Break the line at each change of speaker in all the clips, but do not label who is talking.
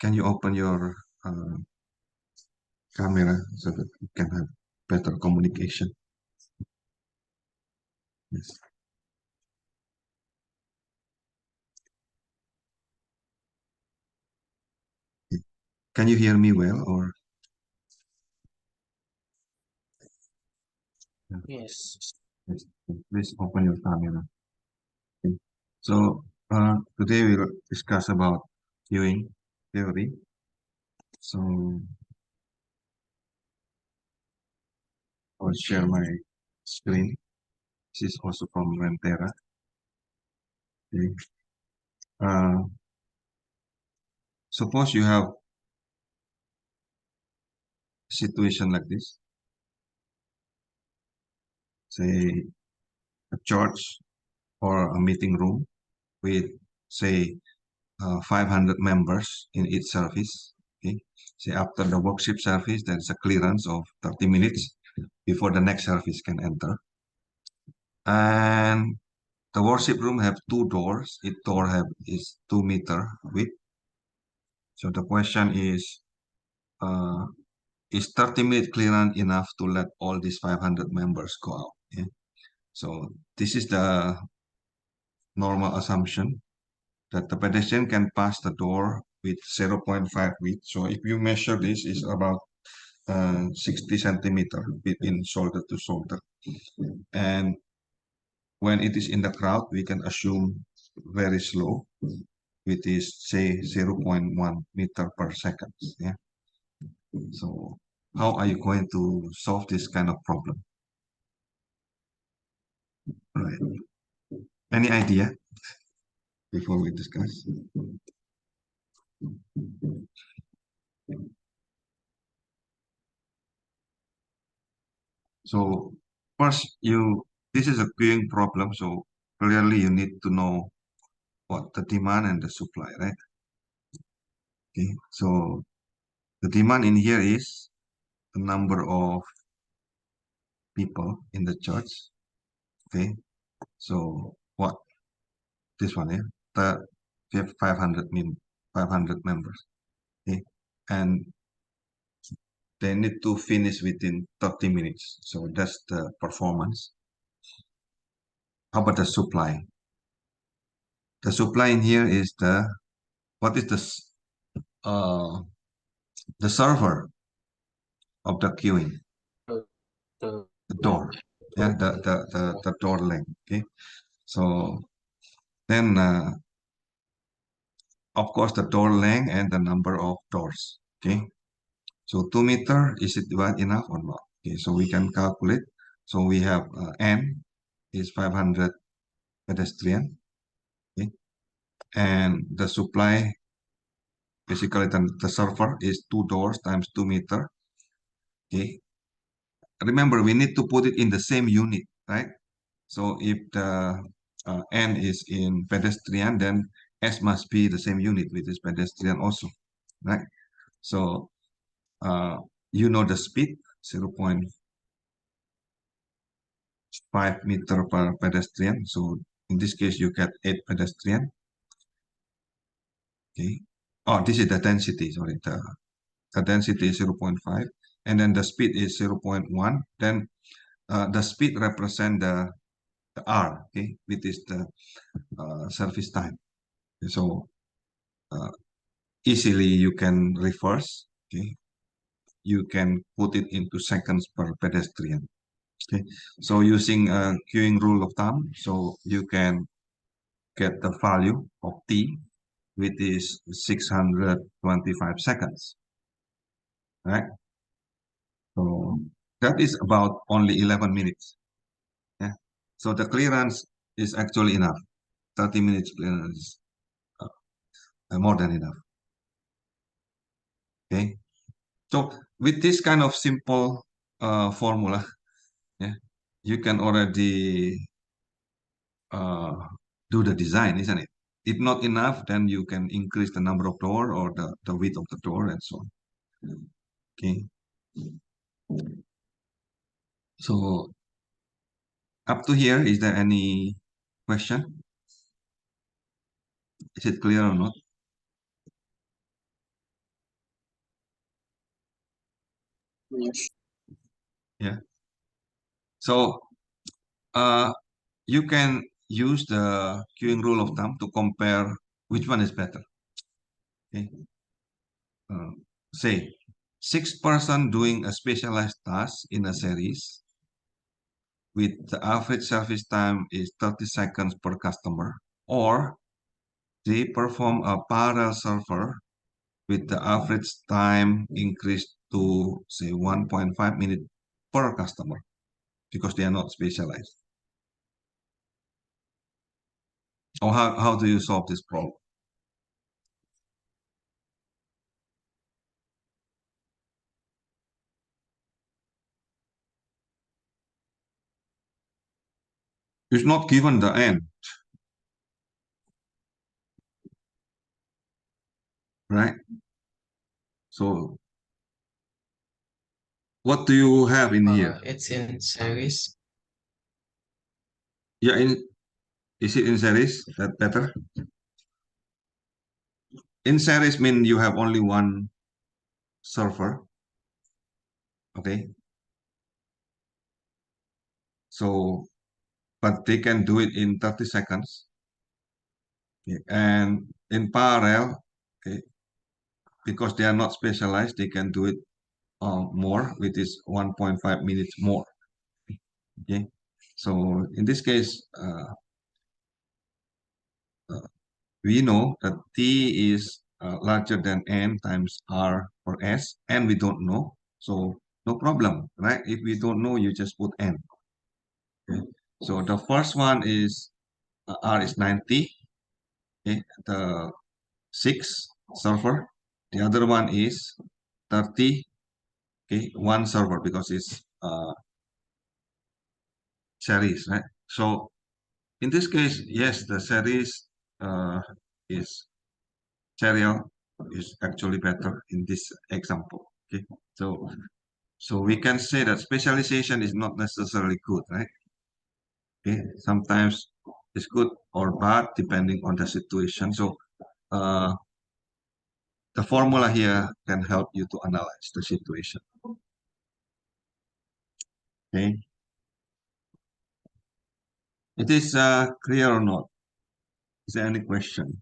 can you open your uh, camera so that we can have better communication? Yes. Can you hear me well or?
Yes.
Yes. Please open your camera. Okay. So today we'll discuss about viewing theory. So I'll share my screen. This is also from Rentera. Okay. Uh, Suppose you have a situation like this, say a church or a meeting room with, say, 500 members in each service. Okay. Say after the worship service, there is a clearance of 30 minutes before the next service can enter. And the worship room have two doors. Each door is 2 meter width. So the question uh, is 30-minute clearance enough to let all these 500 members go out? Yeah? So this is the normal assumption that the pedestrian can pass the door with 0.5 width. So if you measure this, is about 60 centimeter between shoulder to shoulder. And when it is in the crowd, we can assume very slow, which is say 0.1 meter per second. Yeah. So how are you going to solve this kind of problem? Right. Any idea before we discuss? So first, this is a queuing problem. So clearly, you need to know what the demand and the supply, right? Okay. So the demand in here is the number of people in the church. Okay. So what this one, yeah? We have 500 members. Okay. And they need to finish within 30 minutes. So that's the performance. How about the supply? The supply in here is what is uh the server of the queuing,
The, the
the door. Yeah, the door length. Okay. So then of course the door length and the number of doors. Okay. So 2 meter, is it wide enough or not? Okay, so we can calculate. So we have N is 500 pedestrian. Okay. And the supply, basically the server is 2 doors times 2 meter. Okay. Remember, we need to put it in the same unit, right? So if the N is in pedestrian, then S must be the same unit, which is pedestrian also, right? So uh, you know the speed, 0.5 meter per pedestrian. So in this case, you get 8 pedestrian. Okay. Oh, this is the density, sorry. The density is 0.5. And then the speed is 0.1. Then the speed represent the R, okay, which is the service time. So uh, easily you can reverse, okay. You can put it into seconds per pedestrian. Okay. So using a queuing rule of thumb, so you can get the value of t, which is 625 seconds, right? So that is about only 11 minutes. Yeah. So the clearance is actually enough. 30 minutes clearance is more than enough. Okay. So with this kind of simple formula, yeah, you can already uh, do the design, isn't it? If not enough, then you can increase the number of door or the width of the door and so on. Okay. So up to here, is there any question? Is it clear or not?
Yes.
Yeah. So you can use the queuing rule of thumb to compare which one is better. Okay. Uh, say 6 person doing a specialized task in a series with the average service time is 30 seconds per customer, or they perform a parallel server with the average time increased to say 1.5 minutes per customer because they are not specialized. Or how do you solve this problem? It's not given the end, right? So what do you have in here?
It's in series.
Yeah, is it in series? That better? In series mean you have only one server, okay? So, but they can do it in 30 seconds. Okay? And in parallel, okay, because they are not specialized, they can do it more, which is 1.5 minutes more. Okay, so in this case, uh, we know that T is larger than N times R or S, and we don't know. So no problem, right? If we don't know, you just put N. Okay? So the first one is R is 90, okay? The 6 server. The other one is 30, okay? One server because it's series, right? So in this case, yes, the series uh, is serial is actually better in this example. Okay, so we can say that specialization is not necessarily good, right? Okay, sometimes it's good or bad depending on the situation. So uh, the formula here can help you to analyze the situation. Okay, it is clear or not? Is there any question?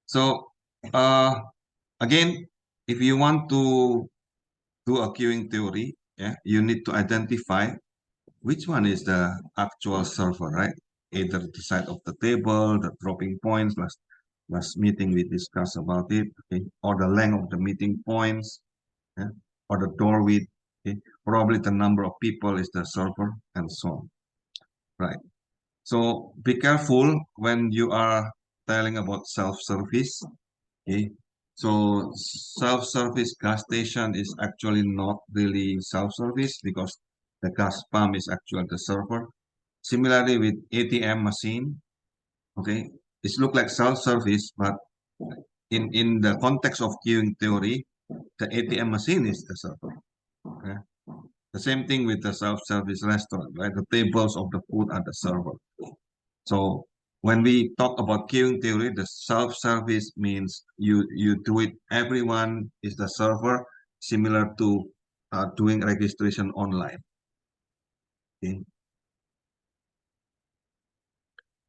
So uh, again, if you want to do a queuing theory, yeah, you need to identify which one is the actual server, right? Either the side of the table, the dropping points, last meeting we discussed about it, okay? Or the length of the meeting points, yeah? Or the door width, okay? Probably the number of people is the server, and so on, right? So be careful when you are telling about self-service, okay? So self-service gas station is actually not really self-service because the gas pump is actually the server. Similarly with ATM machine, okay, it look like self-service, but in the context of queuing theory, the ATM machine is the server. Okay? The same thing with the self-service restaurant, right? The tables of the food are the server. So when we talk about queuing theory, the self-service means you do it. Everyone is the server, similar to doing registration online. Okay?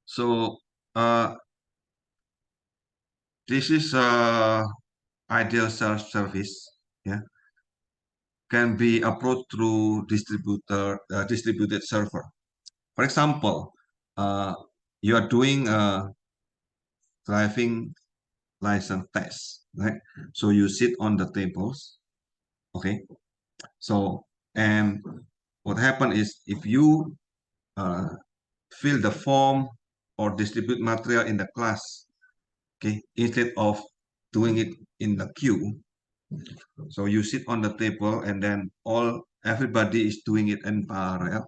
So this is ideal self-service. Yeah, can be approached through distributed server. For example, uh, you are doing a driving license test, right? So you sit on the tables, okay? So and what happened is if you uh, fill the form or distribute material in the class, okay, instead of doing it in the queue, so you sit on the table and then everybody is doing it in parallel.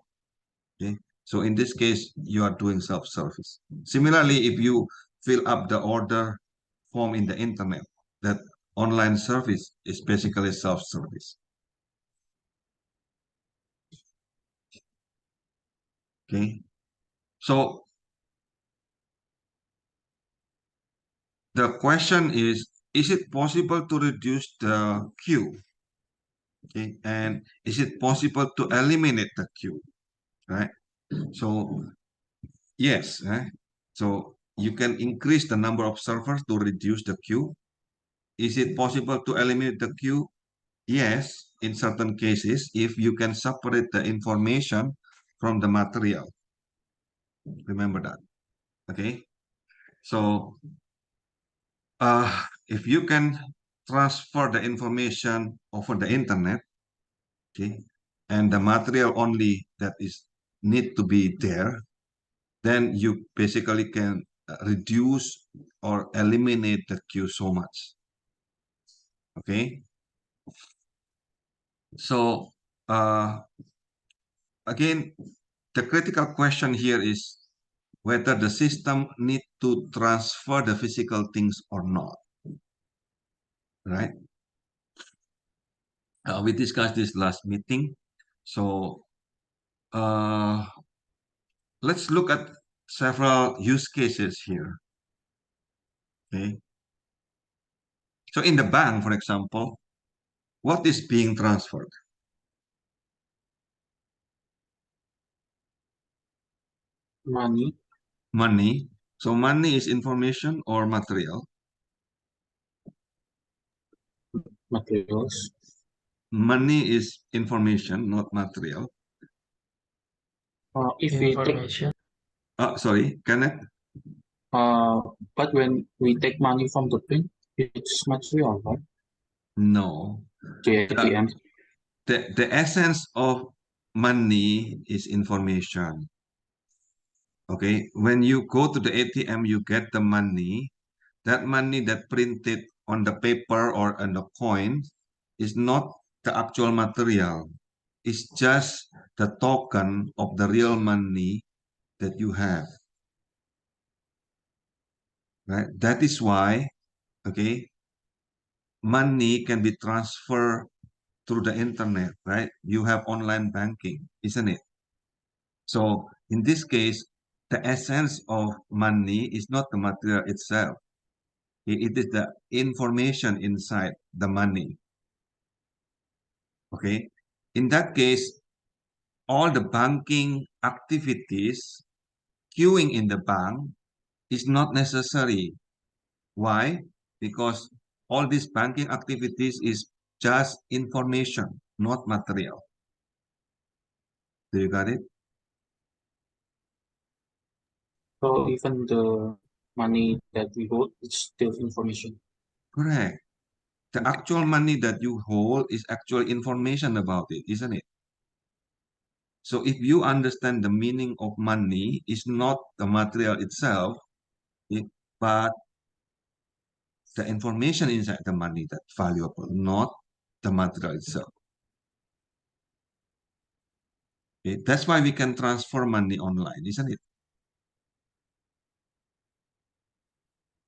Okay. So in this case, you are doing self-service. Similarly, if you fill up the order form in the internet, that online service is basically self-service. Okay. So the question is it possible to reduce the queue? Okay, and is it possible to eliminate the queue? Right. So yes. So you can increase the number of servers to reduce the queue. Is it possible to eliminate the queue? Yes, in certain cases, if you can separate the information from the material. Remember that. Okay. So if you can transfer the information over the internet, okay, and the material only that is need to be there, then you basically can reduce or eliminate the queue so much. Okay. So again, the critical question here is whether the system need to transfer the physical things or not, right? We discussed this last meeting. So uh, let's look at several use cases here. Okay. So in the bank, for example, what is being transferred?
Money,
Money. So money is information or material.
materials.
Money is information, not material.
If we take,
Sorry, Kenneth?
uh, but when we take money from the bank, it's material, right?
No.
The
The,
ATM.
the essence of money is information. Okay, when you go to the ATM, you get the money. That money that printed on the paper or on the coin is not the actual material. It's just the token of the real money that you have, right? That is why, okay, money can be transferred through the internet, right? You have online banking, isn't it? So in this case, the essence of money is not the material itself. It is the information inside the money. Okay. In that case, all the banking activities, queuing in the bank is not necessary. Why? Because all these banking activities is just information, not material. Do you got it?
So even the money that we hold, it's still information.
Correct. The
Okay.
actual money that you hold is actual information about it, isn't it? So if you understand the meaning of money is not the material itself, but the information inside the money that's valuable, not the material itself. Okay? That's why we can transfer money online, isn't it?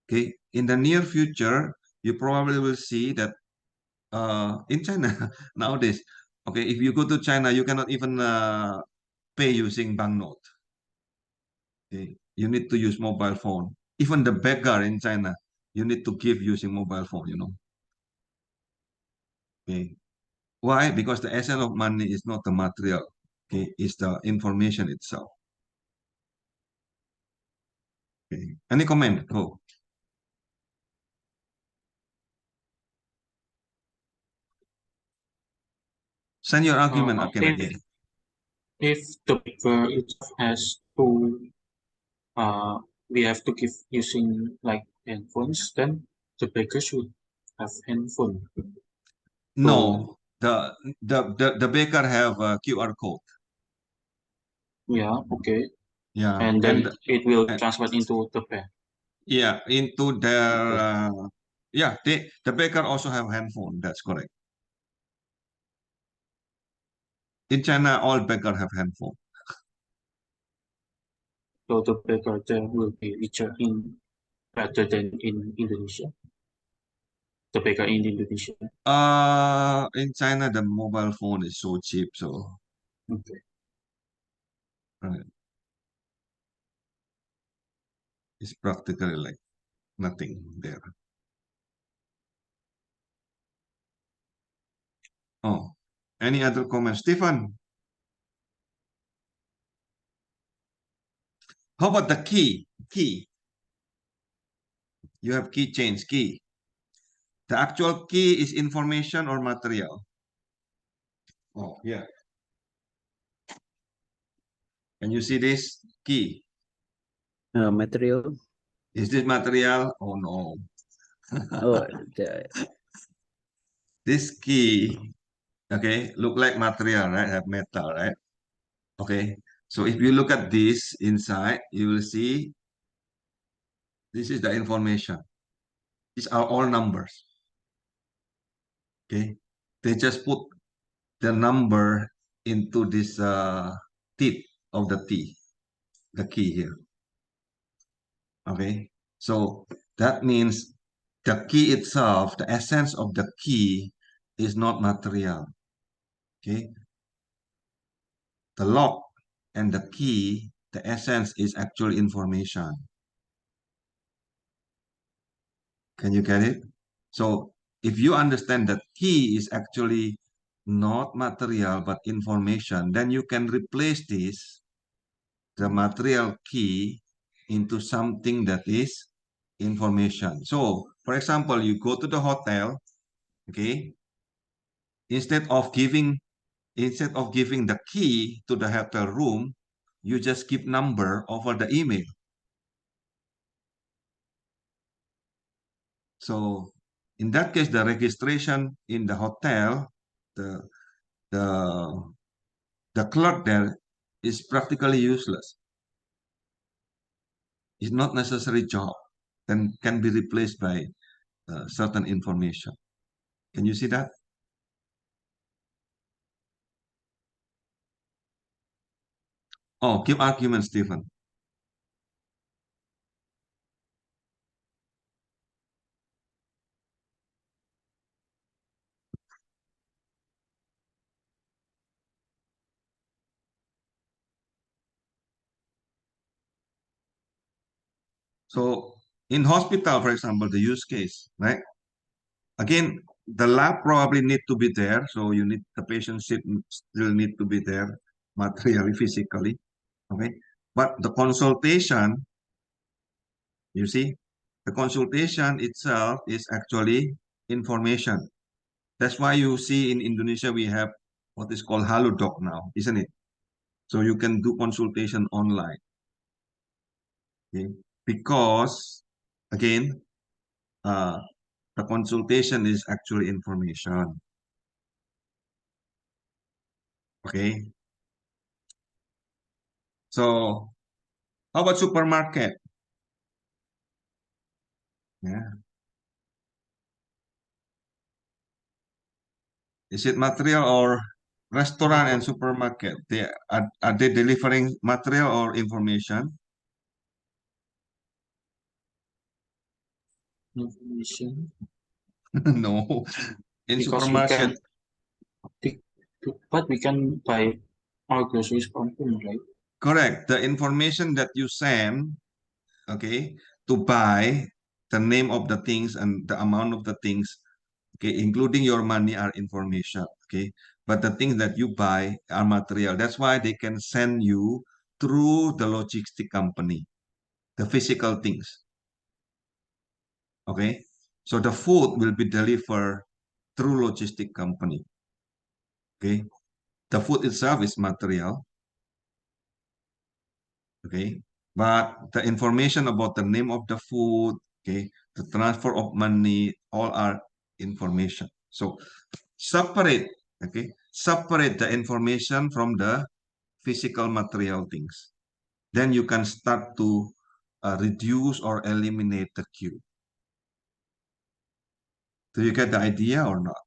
Okay. In the near future, you probably will see that in China nowadays, okay, if you go to China, you cannot even pay using banknote. Okay? You need to use mobile phone. Even the beggar in China, you need to give using mobile phone. Okay. Why? Because the essence of money is not the material. Okay, it's the information itself. Okay. Any comment? Go. Send your argument again.
If the paper itself has to, uh, we have to give using like handphones, then the baker should have handphone. So
No, the baker have a QR code.
yeah, okay.
Yeah,
And then it will
and
transfer into the bank.
yeah, into their
Okay.
yeah, the baker also have handphone. That's correct. In China, all baker have handphone.
So the baker there will be richer in better than in Indonesia. The baker in Indonesia.
In China, the mobile phone is so cheap, so
Okay.
right. It's practically like nothing there. Oh, any other comments? Stephen, how about the key? Key. You have key chains, key. The actual key is information or material? Oh, yeah. Can you see this key?
Material.
Is this material? Oh, no.
Oh, the,
This key, okay, look like material, right? Have metal, right? Okay. So if you look at this inside, you will see this is the information. These are all numbers. Okay. They just put the number into this teeth of the T, the key here. Okay. So that means the key itself, the essence of the key is not material. Okay. The lock and the key, the essence is actual information. Can you get it? So if you understand that key is actually not material but information, then you can replace this, the material key, into something that is information. So, for example, you go to the hotel, okay, instead of giving the key to the hotel room, you just give number over the email. So in that case, the registration in the hotel, the the the clerk there is practically useless. It's not necessary job. Then can be replaced by certain information. Can you see that? Oh, give argument, Stephen. So in hospital, for example, the use case, right? Again, the lab probably need to be there. So you need the patient still need to be there materially, physically. Okay. But the consultation, you see, the consultation itself is actually information. That's why you see in Indonesia we have what is called Halodoc now, isn't it? So you can do consultation online. Okay? Because again, uh, the consultation is actually information. Okay. So how about supermarket? Yeah. Is it material or restaurant and supermarket? Are they delivering material or information?
Information
No. In
because we
supermarket,
can pick, but we can buy our groceries from home, right?
correct. The information that you send, okay, to buy the name of the things and the amount of the things, okay, including your money are information, okay. But the things that you buy are material. That's why they can send you through the logistic company, the physical things, okay. So the food will be delivered through logistic company, okay. The food itself is material, okay. But the information about the name of the food, okay, the transfer of money, all are information. So separate, okay, separate the information from the physical material things. Then you can start to reduce or eliminate the queue. Do you get the idea or not?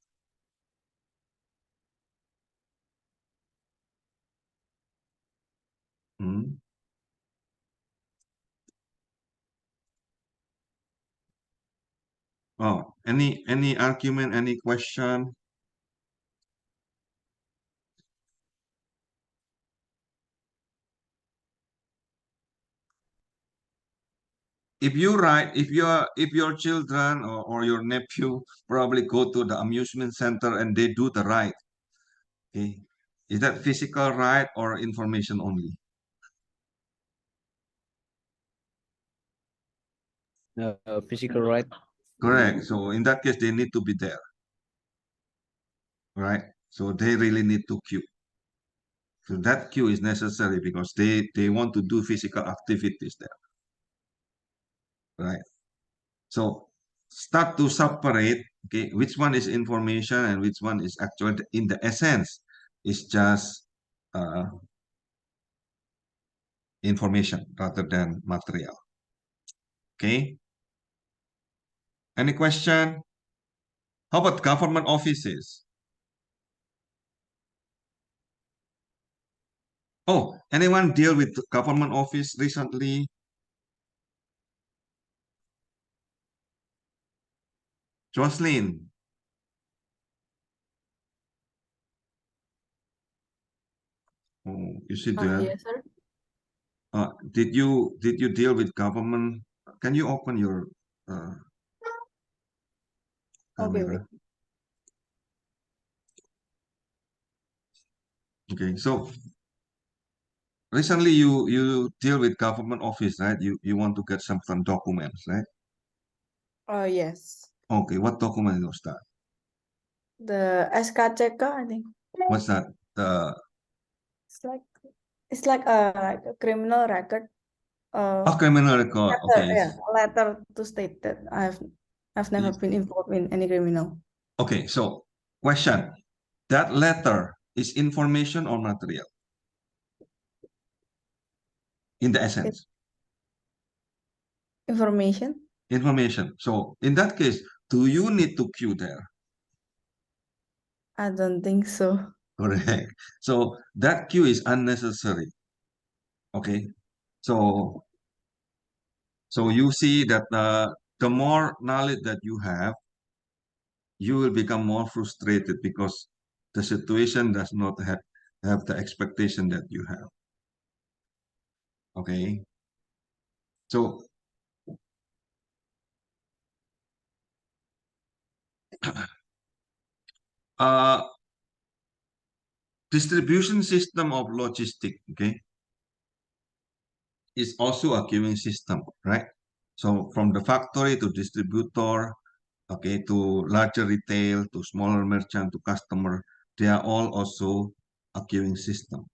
Hmm? Oh, any argument, any question? if you write, if your children or your nephew probably go to the amusement center and they do the ride, okay, is that physical ride or information only?
Physical right.
Correct. So in that case, they need to be there, right? So they really need to queue. So that queue is necessary because they want to do physical activities there, right? So start to separate, okay, which one is information and which one is actual in the essence is just information rather than material. Okay. Any question? How about government offices? Oh, anyone deal with government office recently? Jocelyn, oh, you see there.
Yes, sir.
Did you deal with government? Can you open your
Okay,
camera?
wait.
Okay, so recently you deal with government office, right? You want to get some documents, right?
Yes.
Okay, what document was that?
The SKCK, I think.
What's that? The
It's like it's like a criminal record.
criminal record.
Letter,
Okay,
yeah, a letter to state that I've never been involved in any criminal.
okay. So question: that letter is information or material in the
It's
essence?
information.
Information. So in that case, do you need to queue there?
I don't think so.
Correct. So that queue is unnecessary. Okay. So you see that the more knowledge that you have, you will become more frustrated because the situation does not have the expectation that you have. Okay. So uh distribution system of logistic, okay, is also a queuing system, right? So from the factory to distributor, okay, to larger retail, to smaller merchant, to customer, they are all also a queuing system.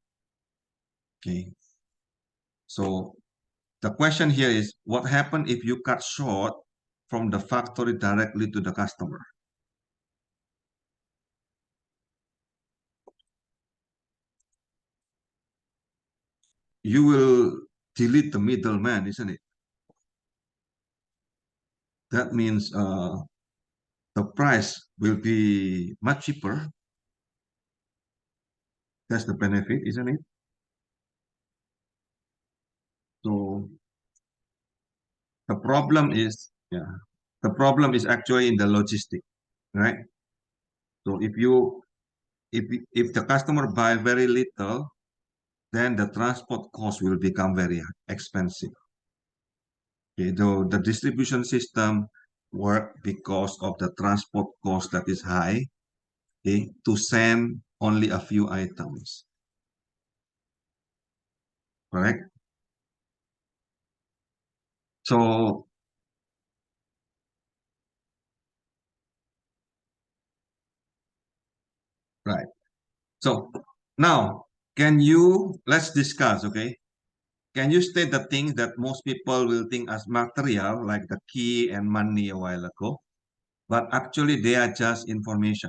Okay. So the question here is, what happens if you cut short from the factory directly to the customer? You will delete the middleman, isn't it? That means the price will be much cheaper. That's the benefit, isn't it? So the problem is actually in the logistic, right? So if the customer buy very little, then the transport cost will become very expensive. Okay, though the distribution system work because of the transport cost that is high, okay, to send only a few items. Correct? So right. So now let's discuss, okay? Can you state the things that most people will think as material, like the key and money a while ago, but actually they are just information?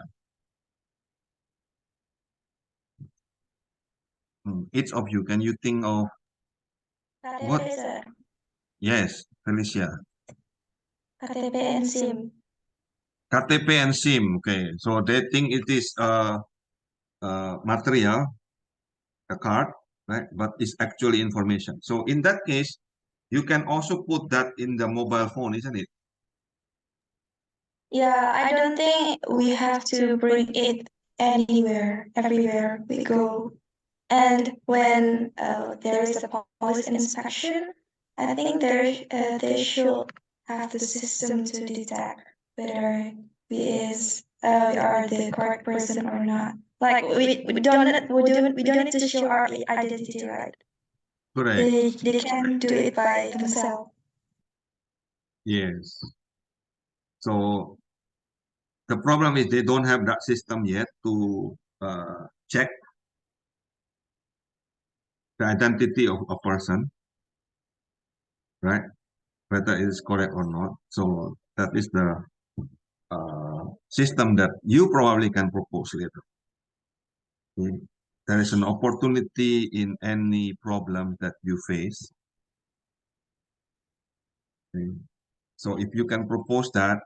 Each of you, can you think of what?
KTP, sir.
Yes, Felicia.
KTP and SIM.
KTP and SIM. Okay, so they think it is material, a card, right? But it's actually information. So in that case, you can also put that in the mobile phone, isn't it?
Yeah, I don't think we have to bring it anywhere, everywhere we go. And when there is a police inspection, I think they should have the system to detect whether we are the correct person or not. Like we don't need to show our identity, right?
Correct.
They can do it by themselves.
Yes. So the problem is they don't have that system yet to check the identity of a person, right? Whether it is correct or not. So that is the system that you probably can propose later. Okay? There is an opportunity in any problem that you face. Okay? So if you can propose that,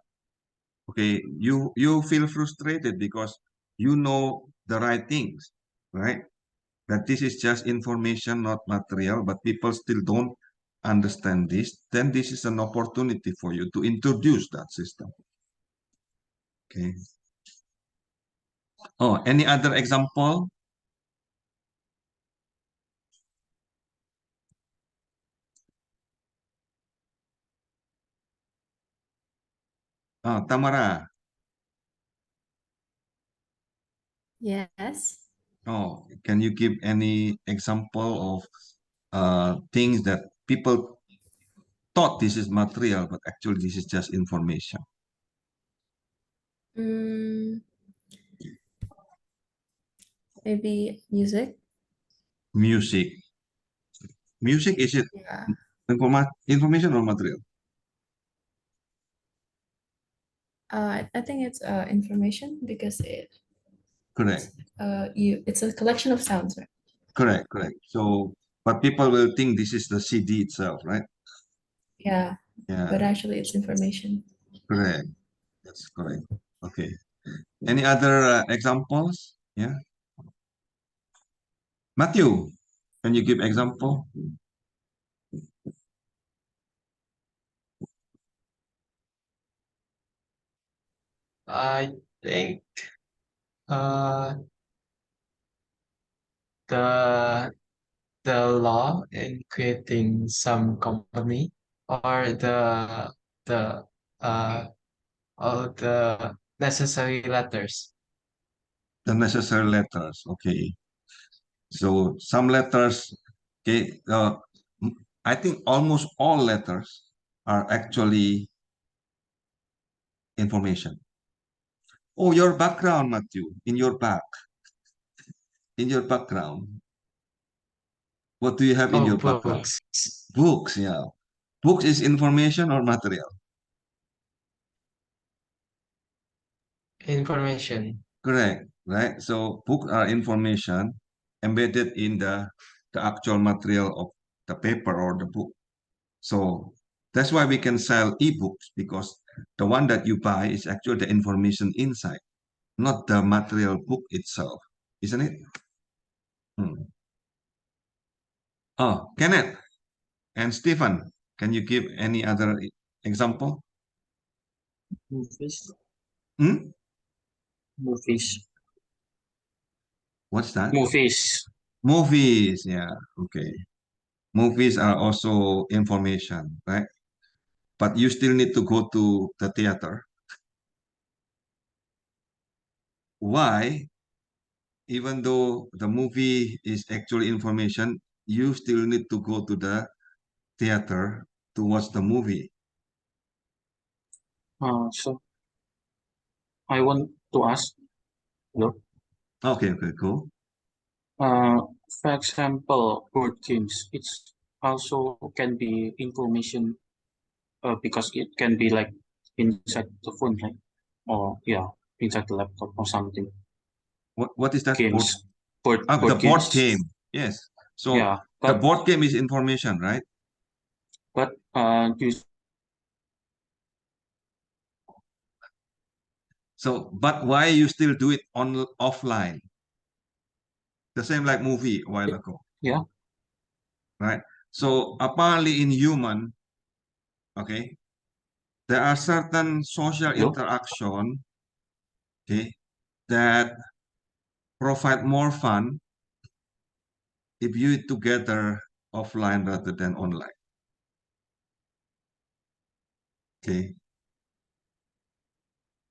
okay, you feel frustrated because you know the right things, right? That this is just information, not material, but people still don't understand this, then this is an opportunity for you to introduce that system. Okay. Oh, any other example? Tamara.
Yes.
Oh, can you give any example of things that people thought this is material, but actually this is just information?
Mm, maybe music.
Music. Music, is it
Yeah.
information or material?
I think it's information because
Correct.
it's a collection of sounds, right?
Correct, correct. So, but people will think this is the CD itself, right?
Yeah.
Yeah,
But actually it's information.
correct. That's correct. Okay. Any other examples? Yeah. Matthew, can you give example?
I think uh, the the law in creating some company or the uh, all the necessary letters.
The necessary letters. Okay. So some letters, okay, I think almost all letters are actually information. Oh, your background, Matthew, in your background. What do you have in
Oh,
your background?
books,
Books, yeah. Books is information or material?
information,
Correct, right? So books are information embedded in the actual material of the paper or the book. So that's why we can sell ebooks because the one that you buy is actually the information inside, not the material book itself, isn't it? Hmm. Oh, Kenneth and Stephen, can you give any other example?
Movies.
Hmm?
Movies.
What's that?
Movies.
Movies, yeah, okay. Movies are also information, right? But you still need to go to the theater. Why? Even though the movie is actually information, you still need to go to the theater to watch the movie.
So I want to ask, look,
Okay, okay, cool.
uh, for example, board games. It's also can be information because it can be like inside the phone, right? Or yeah, inside the laptop or something.
What is that board?
Games, board
The
board
board
games.
game. Yes. So
Yeah,
the board game is information, right?
but you
So, but why you still do it on offline? The same like movie a while ago,
yeah,
right? So apparently in human, okay, there are certain social
look,
interaction, okay, that provide more fun if you together offline rather than online. Okay.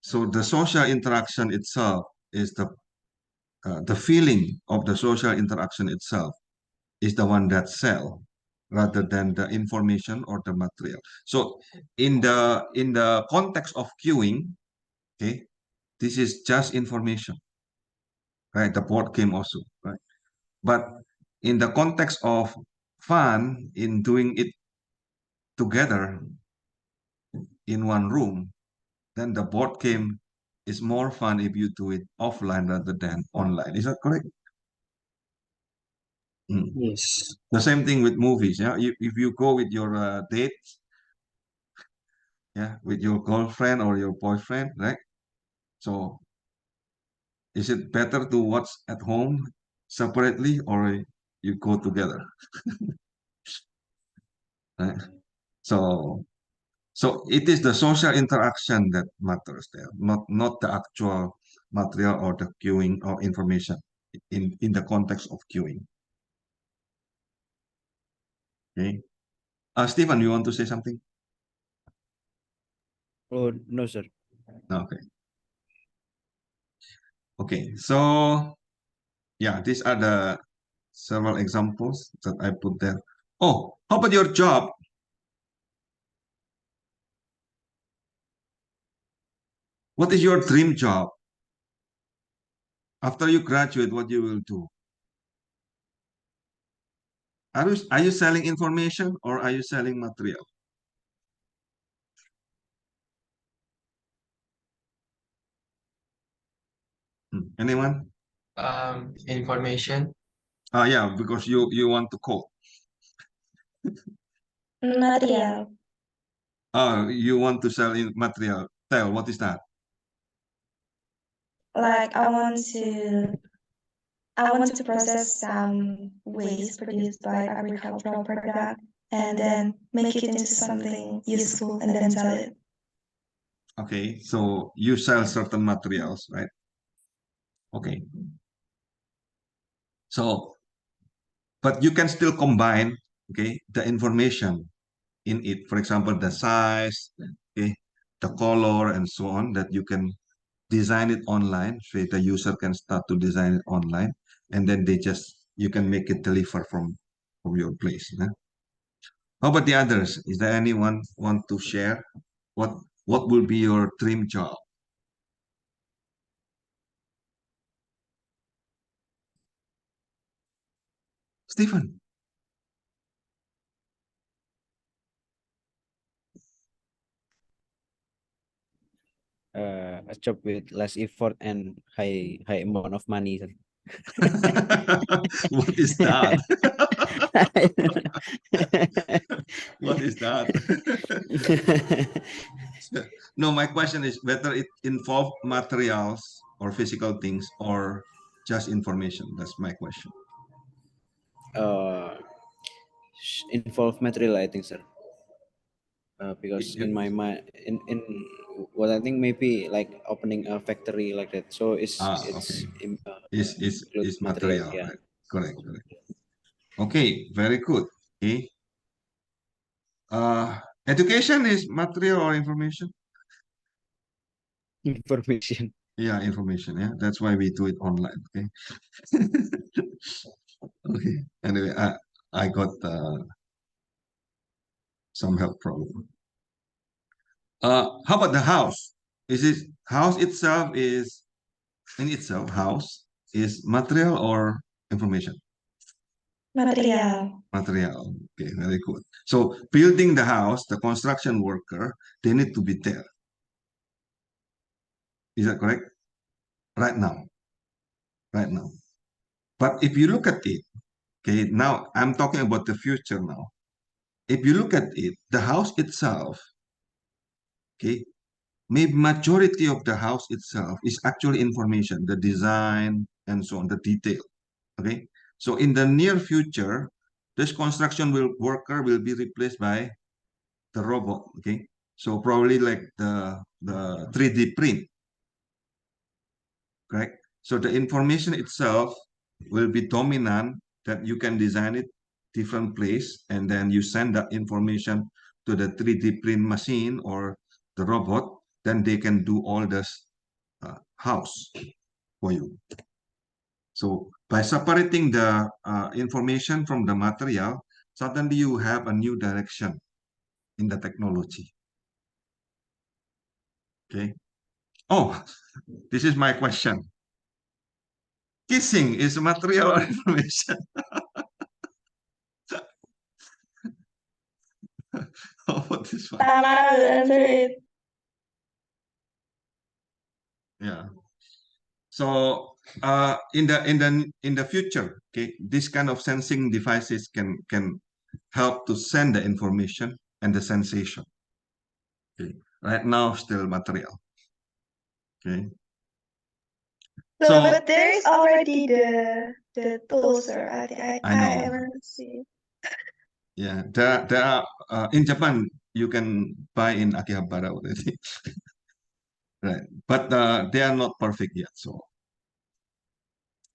So the social interaction itself is the feeling of the social interaction itself is the one that sell rather than the information or the material. So in the context of queuing, okay, this is just information, right? The board game also, right? But in the context of fun, in doing it together in one room, then the board game is more fun if you do it offline rather than online. Is that correct? Mm.
Yes.
The same thing with movies. Yeah, if you go with your date, yeah, with your girlfriend or your boyfriend, right? So is it better to watch at home separately or you go together? Right? So so it is the social interaction that matters there, not the actual material or the queuing or information in the context of queuing. Okay. Stephen, you want to say something?
Oh, no, sir.
Okay. Okay. So yeah, these are the several examples that I put there. Oh, how about your job? What is your dream job? After you graduate, what you will do? Are you selling information or are you selling material? Anyone?
Information.
Yeah, because you want to code.
Material.
You want to sell in material. Tell, what is that?
Like I want to process some waste produced by agricultural product and then make it into something useful and then sell it.
Okay, so you sell certain materials, right? Okay. So, but you can still combine, okay, the information in it. For example, the size, okay, the color, and so on, that you can design it online. So the user can start to design it online, and then you can make it deliver from your place. Yeah? How about the others? Is there anyone want to share what what will be your dream job? Stephen.
A job with less effort and high amount of money, sir.
What is that? What is that? No, my question is whether it involve materials or physical things or just information. That's my question.
uh, Involve material, I think, sir. Because in my mind, in what I think maybe like opening a factory like that. So
Okay.
includes
Is
material.
material,
Yeah,
right? Correct, correct. Okay, very good. Okay. Education is material or information?
information.
Yeah, information. Yeah, that's why we do it online. Okay. Okay. Anyway, I got some health problem. How about the house? Is it house itself is in itself house is material or information?
Material.
Material. Okay, very good. So building the house, the construction worker, they need to be there. Is that correct? Right now. Right now. But if you look at it, okay, now I'm talking about the future now. If you look at it, the house itself, okay, maybe majority of the house itself is actually information, the design and so on, the detail. Okay, so in the near future, this construction worker will be replaced by the robot. Okay, so probably like the 3D print, correct? So the information itself will be dominant that you can design it different place and then you send that information to the 3D print machine or the robot, then they can do all this house for you. So by separating the information from the material, suddenly you have a new direction in the technology. Okay. Oh, this is my question. Kissing is material or information? How about this one?
Tamara will answer it.
Yeah. So in the future, okay, this kind of sensing devices can help to send the information and the sensation. Okay. Right now, still material. Okay.
So,
So
but there's already the toaster.
I know.
I want to see.
Yeah, there are in Japan you can buy in Akihabara already, right? But they are not perfect yet. So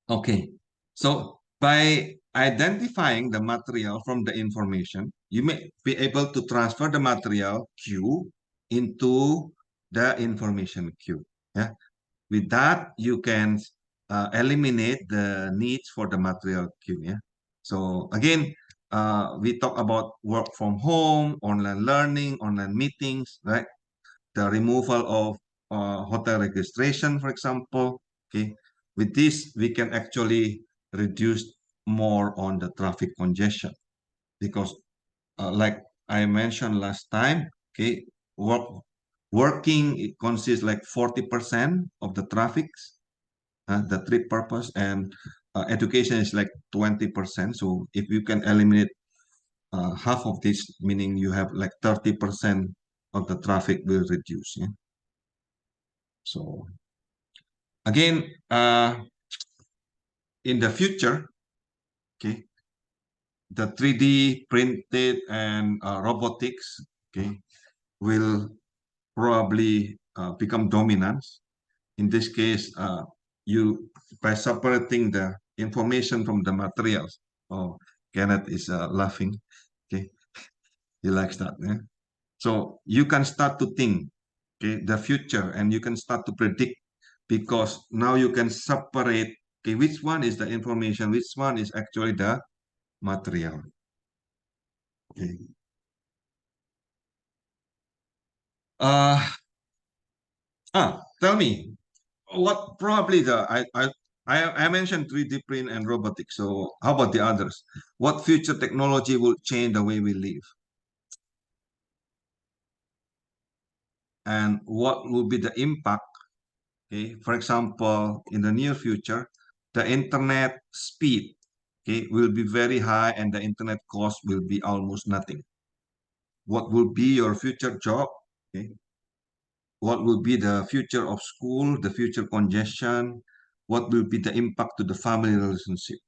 okay, so by identifying the material from the information, you may be able to transfer the material queue into the information queue. Yeah, with that you can eliminate the needs for the material queue. Yeah. So again, we talk about work from home, online learning, online meetings, right? The removal of hotel registration, for example. Okay, with this we can actually reduce more on the traffic congestion because, like I mentioned last time, okay, working it consists like 40% of the traffics, the trip purpose, and education is like 20%. So if you can eliminate half of this, meaning you have like 30% of the traffic will reduce. Yeah? So again, in the future, okay, the 3D printed and robotics, okay, will probably become dominant. In this case, you by separating the information from the materials. Oh, Kenneth is laughing. Okay, he likes that. Yeah? So you can start to think, okay, the future, and you can start to predict because now you can separate. Okay, which one is the information? Which one is actually the material? Okay. Tell me, what probably I mentioned 3D print and robotics. So how about the others? What future technology will change the way we live? And what will be the impact? Okay, for example, in the near future, the internet speed, okay, will be very high and the internet cost will be almost nothing. What will be your future job? Okay, what will be the future of school, the future congestion? What will be the impact to the family relationship?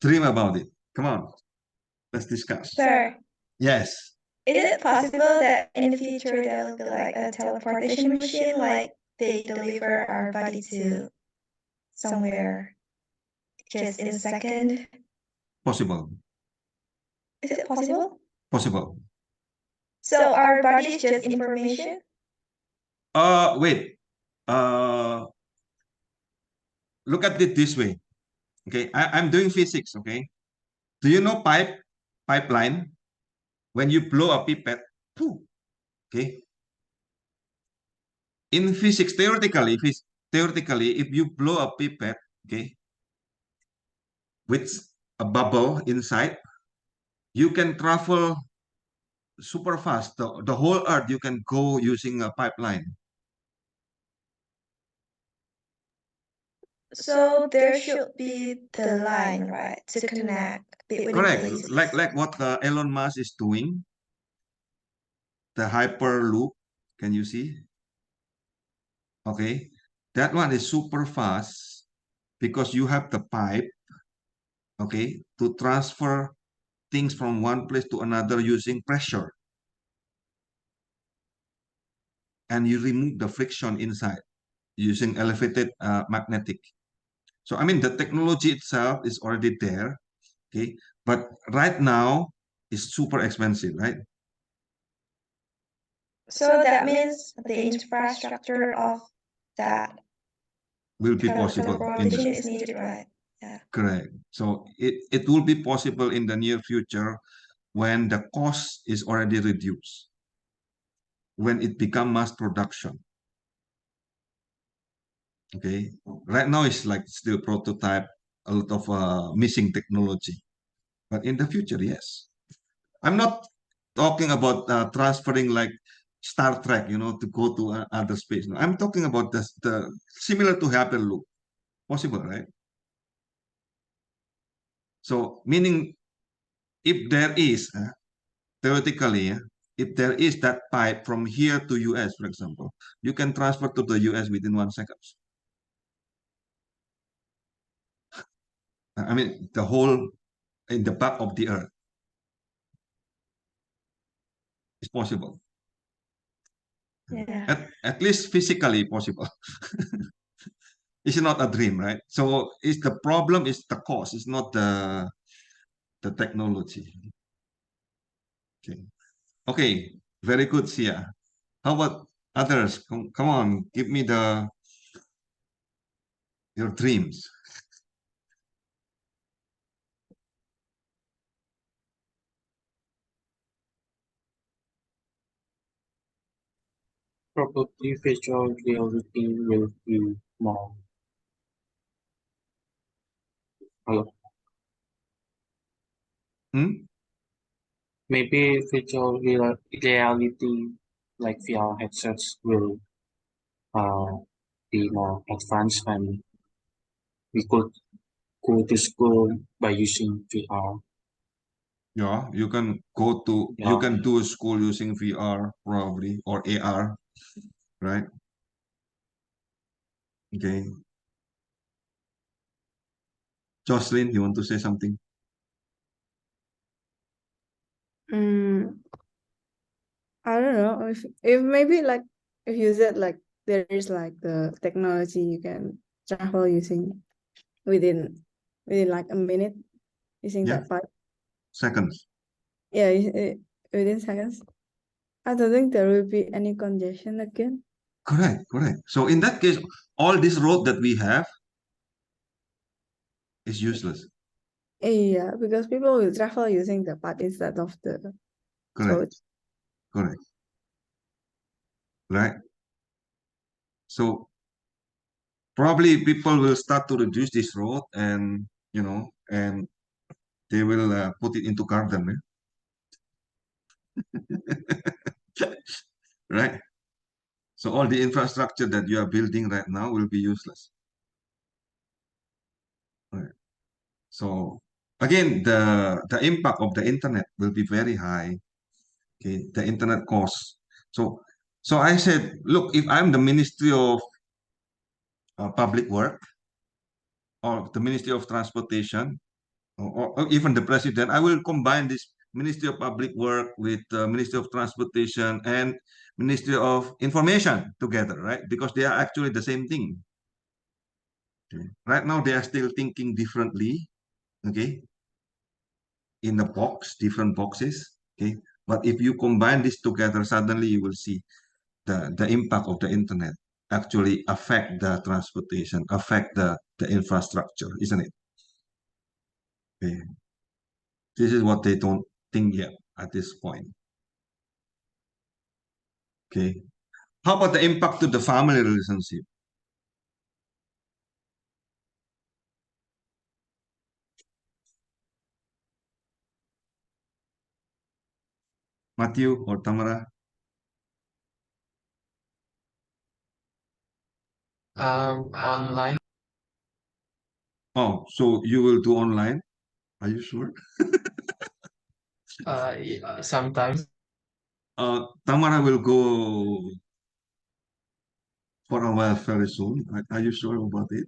Dream about it. Come on, let's discuss.
Sir,
Yes.
is it possible that in the future there will be like a teleportation machine, like they deliver our body to somewhere just in a second?
Possible.
Is it possible?
Possible.
So our body is just information?
Wait. Look at it this way. Okay, I'm doing physics. Okay, do you know pipeline? When you blow a pipette, poof, okay. In physics, theoretically, if you blow a pipette, okay, with a bubble inside, you can travel super fast. The whole earth you can go using a pipeline.
So there should be the line, right, to connect between
Correct.
places.
Like what Elon Musk is doing, the Hyperloop. Can you see? Okay, that one is super fast because you have the pipe, okay, to transfer things from one place to another using pressure. And you remove the friction inside using elevated magnetic. So, I mean, the technology itself is already there, okay? But right now, is super expensive, right?
So that means the infrastructure of that
Will be possible in
teleportation
the
is needed, right? Yeah.
correct. So it will be possible in the near future when the cost is already reduced, when it become mass production. Okay, right now it's like still prototype, a lot of missing technology, but in the future, yes. I'm not talking about transferring like Star Trek, to go to other space. No, I'm talking about the similar to Hyperloop, possible, right? So meaning if there is theoretically, if there is that pipe from here to US, for example, you can transfer to the US within 1 second. I mean, the whole in the back of the earth is possible.
Yeah.
At least physically possible. It's not a dream, right? So it's the problem is the cost, it's not the technology. Okay. Okay, very good, Sia. How about others? Come on, give me your dreams.
Probably virtual reality will be more. Hello.
Hmm?
Maybe reality like VR headsets will uh, be more advanced and we could go to school by using VR.
Yeah, you
Yeah,
can do school using VR probably or AR, right? Okay. Jocelyn, you want to say something?
Mm, I don't know if maybe like if you said like there is like the technology you can travel using within like a minute using
Yeah,
that pipe.
seconds.
Yeah, within seconds. I don't think there will be any congestion again.
Correct, correct. So in that case, all this road that we have is useless.
Yeah, because people will travel using the pipe instead of the road.
Correct, correct. Right. So probably people will start to reduce this road and they will put it into garden, right? So all the infrastructure that you are building right now will be useless. Right. So again, the impact of the internet will be very high. Okay, the internet costs. So I said, look, if I'm the Ministry of Public Work or the Ministry of Transportation or even the President, I will combine this Ministry of Public Work with Ministry of Transportation and Ministry of Information together, right? Because they are actually the same thing. Okay. Right now, they are still thinking differently. Okay, in a box, different boxes. Okay, but if you combine this together, suddenly you will see the impact of the internet actually affect the transportation, affect the infrastructure, isn't it? Okay. This is what they don't think yet at this point. Okay. How about the impact to the family relationship? Matthew or Tamara?
Online.
Oh, so you will do online? Are you sure?
Sometimes.
Tamara will go for a while very soon. Are you sure about it?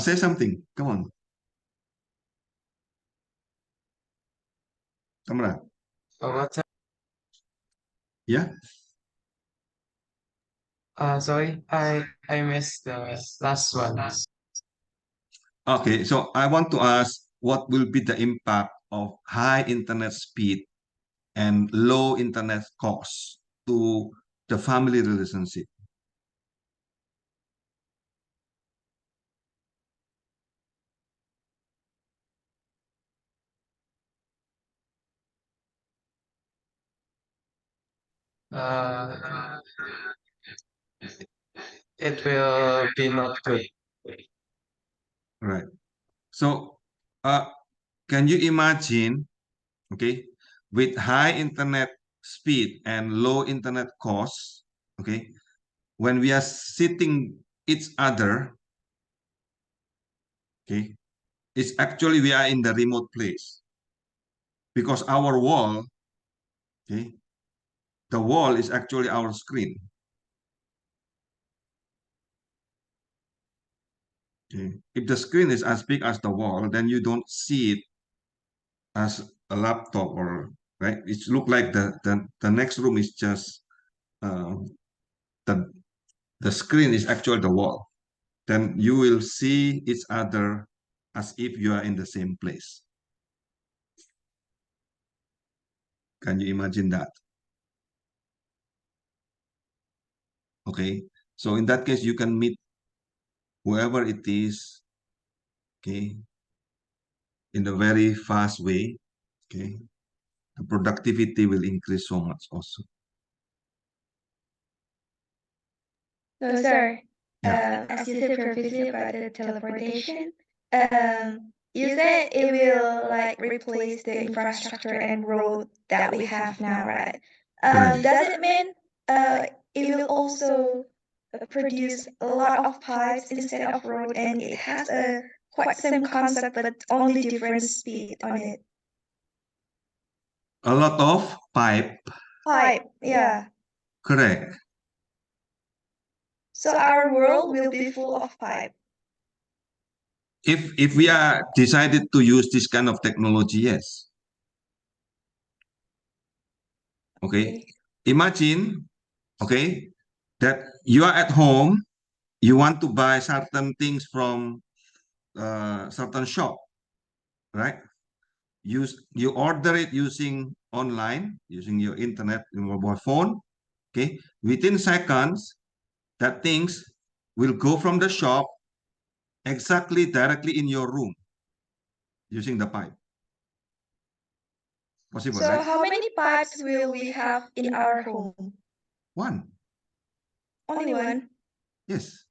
Say something. Come on, Tamara.
What's
Yeah.
Sorry, I missed the last one.
Okay, so I want to ask what will be the impact of high internet speed and low internet costs to the family relationship?
Uh, it will be not good.
Right. So, can you imagine, okay, with high internet speed and low internet costs, okay, when we are sitting each other, okay, it's actually we are in the remote place because our wall, okay, the wall is actually our screen. Okay. If the screen is as big as the wall, then you don't see it as a laptop or right. It look like the next room is just uh, the the screen is actually the wall. Then you will see each other as if you are in the same place. Can you imagine that? Okay. So in that case, you can meet whoever it is, okay, in a very fast way. Okay. The productivity will increase so much also.
So, sir,
Yeah.
as you said previously about the teleportation, you said it will like replace the infrastructure and road that we have now, right?
Correct.
Does it mean it will also produce a lot of pipes instead of road, and it has a quite same concept but only different speed on it?
A lot of pipe.
Pipe, yeah.
Correct.
So our world will be full of pipe.
If we are decided to use this kind of technology, yes. Okay. Imagine, okay, that you are at home, you want to buy certain things from certain shop, right? You order it using online, using your internet, your mobile phone. Okay. Within seconds, that things will go from the shop exactly directly in your room using the pipe. Possible,
So
right?
how many pipes will we have in our home?
One.
Only one.
Yes.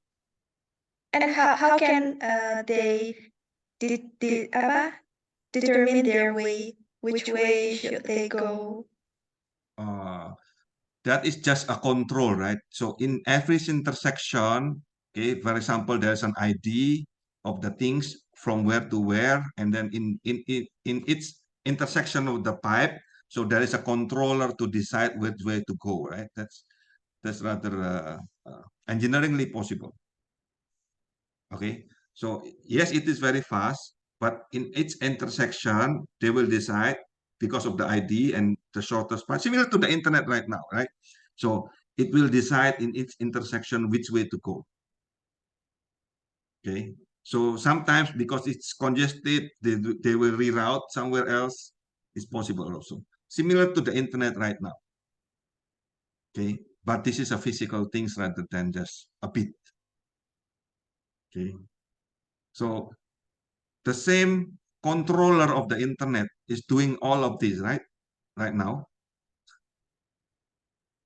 And how can they determine their way? Which way should they go?
Uh, that is just a control, right? So in every intersection, okay, for example, there's an ID of the things from where to where, and then in each intersection of the pipe, so there is a controller to decide which way to go, right? That's rather engineeringly possible. Okay, so yes, it is very fast, but in each intersection, they will decide because of the ID and the shortest path, similar to the internet right now, right? So it will decide in each intersection which way to go. Okay, so sometimes because it's congested, they will reroute somewhere else. It's possible also, similar to the internet right now. Okay, but this is a physical things rather than just a bit. Okay, so the same controller of the internet is doing all of this right now.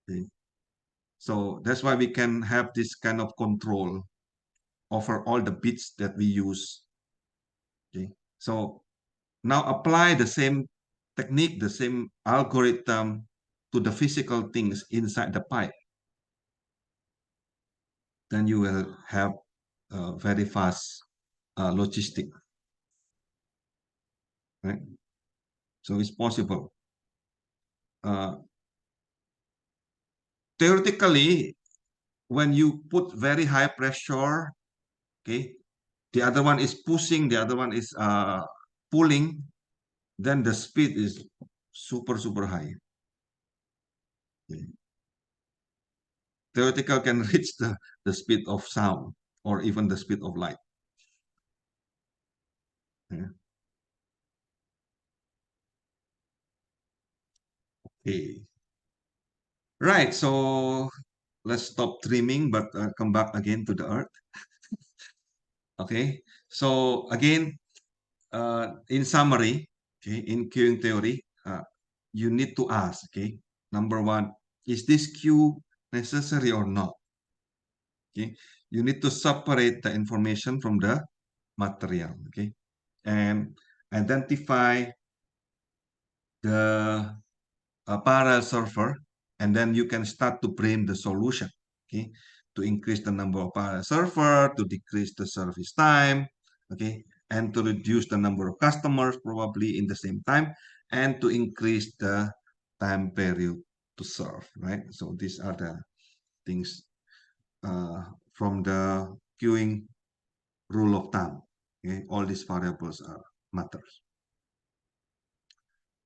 Okay. So that's why we can have this kind of control over all the bits that we use. Okay. So now apply the same technique, the same algorithm to the physical things inside the pipe. Then you will have very fast logistic, right? So it's possible. Uh, Theoretically, when you put very high pressure, okay, the other one is pushing, the other one is pulling, then the speed is super high. Okay. theoretical can reach the speed of sound or even the speed of light. Yeah. Okay. Right, so let's stop dreaming, but come back again to the Earth. Okay, so again, in summary, okay, in queuing theory, you need to ask, okay, number one, is this queue necessary or not? Okay, you need to separate the information from the material, okay, and identify the parallel server, and then you can start to frame the solution, okay, to increase the number of parallel server, to decrease the service time, okay, and to reduce the number of customers probably in the same time, and to increase the time period to serve, right? So these are the things from the queuing rule of thumb. Okay, all these variables are matters.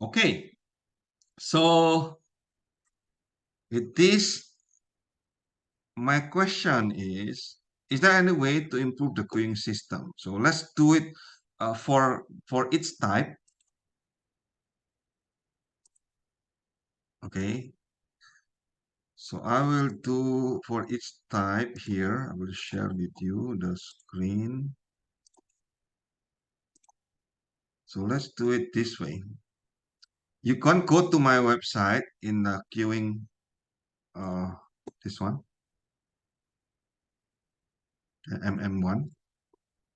Okay, so with this, my question is there any way to improve the queuing system? So let's do it for each type. Okay. So I will do for each type here. I will share with you the screen. So let's do it this way. You can go to my website in the queuing, this one, MM1.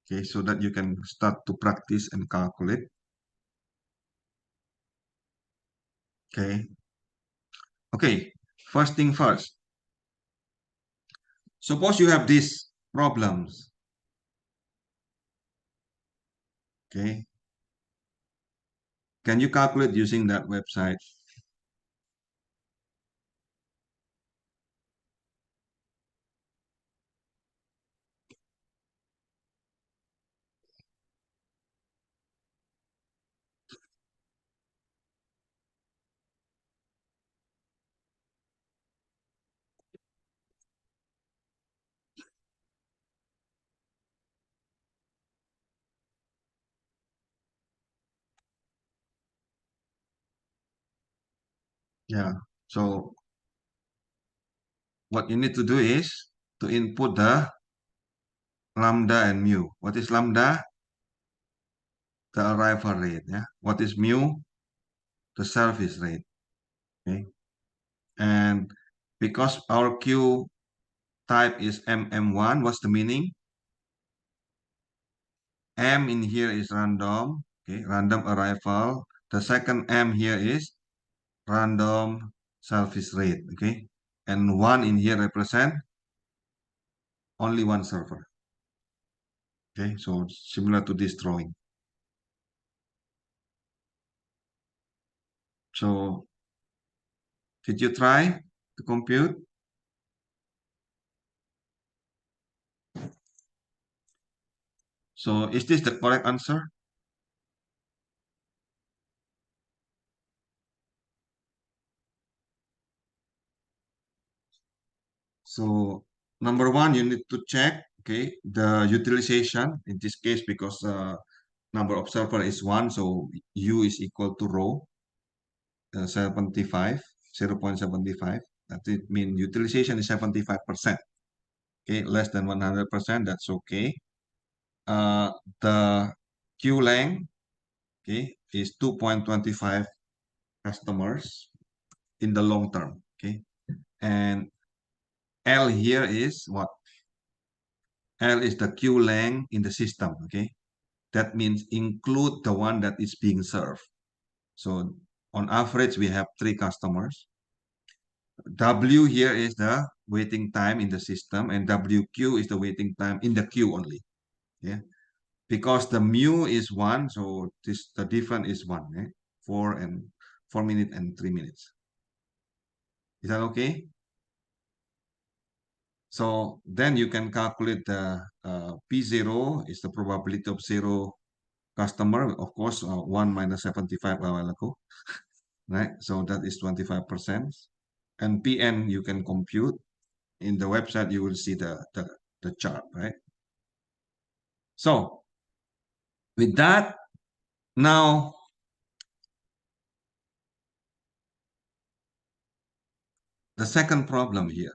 Okay, so that you can start to practice and calculate. Okay. Okay, first thing first. Suppose you have these problems. Okay. Can you calculate using that website? Yeah. So what you need to do is to input the lambda and mu. What is lambda? The arrival rate. Yeah. What is mu? The service rate. Okay. And because our queue type is MM1, what's the meaning? M in here is random. Okay. Random arrival. The second M here is random service rate. Okay. And 1 in here represent only one server. Okay, so similar to this drawing. So did you try to compute? So is this the correct answer? So number one, you need to check, okay, the utilization in this case because number of server is one, so U is equal to rho 75, 0.75. That it means utilization is 75%. Okay, less than 100%, that's okay. The queue length, okay, is 2.25 customers in the long term. Okay, and L here is what? L is the queue length in the system. Okay, that means include the one that is being served. So on average, we have 3 customers. W here is the waiting time in the system, and WQ is the waiting time in the queue only. Yeah, because the mu is 1, so this the difference is 1. 4 minutes and 3 minutes. Is that okay? So then you can calculate the P0 is the probability of 0 customer. Of course, 1 minus 75 a while ago, right? So that is 25%. And PN you can compute. in the website, you will see the chart, right? So with that, now the second problem here,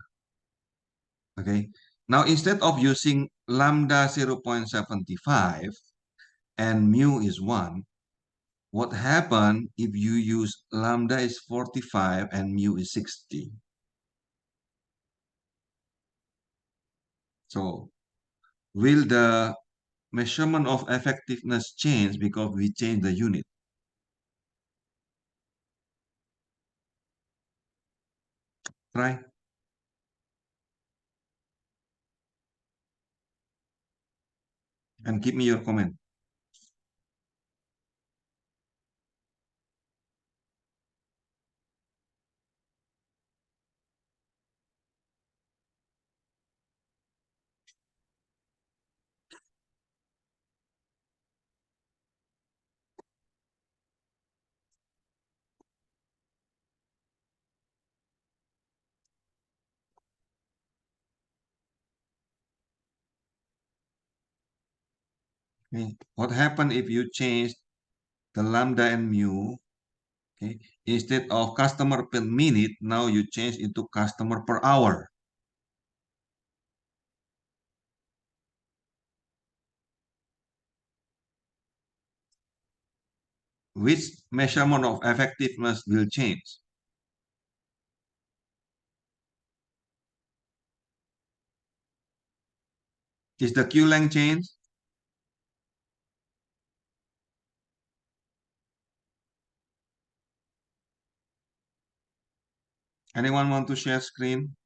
okay? Now, instead of using lambda 0.75 and mu is 1, what happen if you use lambda is 45 and mu is 60? So will the measurement of effectiveness change because we change the unit? Try. And give me your comment. Okay. What happen if you change the lambda and mu? Okay. Instead of customer per minute, now you change into customer per hour. Which measurement of effectiveness will change? Is the queue length change? Anyone want to share screen?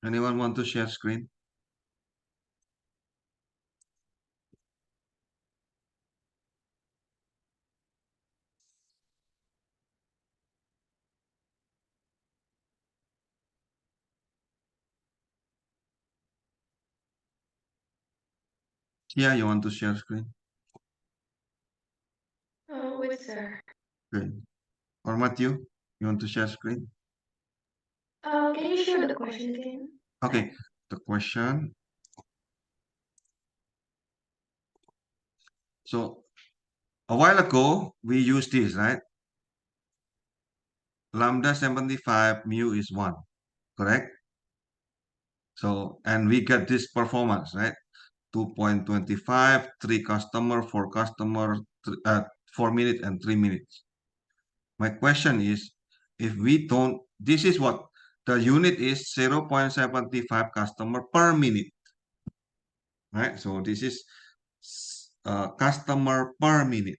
Anyone want to share screen? Yeah, you want to share screen?
Oh, wait, sir.
Okay. Or Matthew, you want to share screen?
Can you show the question again?
Okay, the question. So a while ago, we used this, right? Lambda 75, mu is 1, correct? So, and we get this performance, right? 2.25, 3 customer, 4 customer, 4 minutes and 3 minutes. My question is, if we don't, this is what the unit is 0.75 customer per minute, right? So this is customer per minute.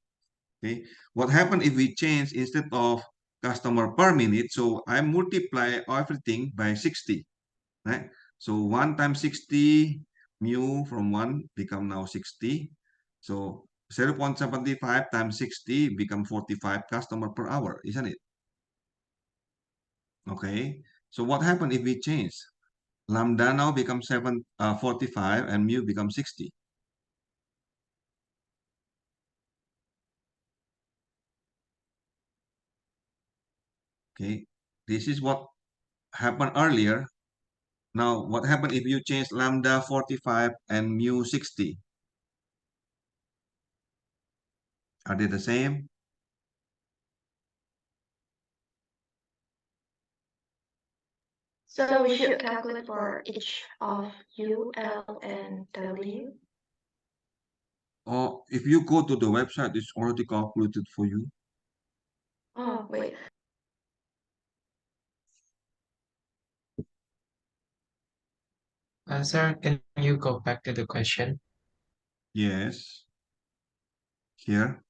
Okay, what happened if we change instead of customer per minute? So I multiply everything by 60, right? So 1 times 60, mu from 1 become now 60. So 0.75 times 60 become 45 customer per hour, isn't it? Okay, so what happened if we change? Lambda now becomes 45 and mu becomes 60. Okay, this is what happened earlier. Now, what happened if you change lambda 45 and mu 60? Are they the same?
So we should calculate for each of U, L, and W.
Or if you go to the website, it's already calculated for you.
Oh, wait.
Sir, can you go back to the question?
Yes. Here.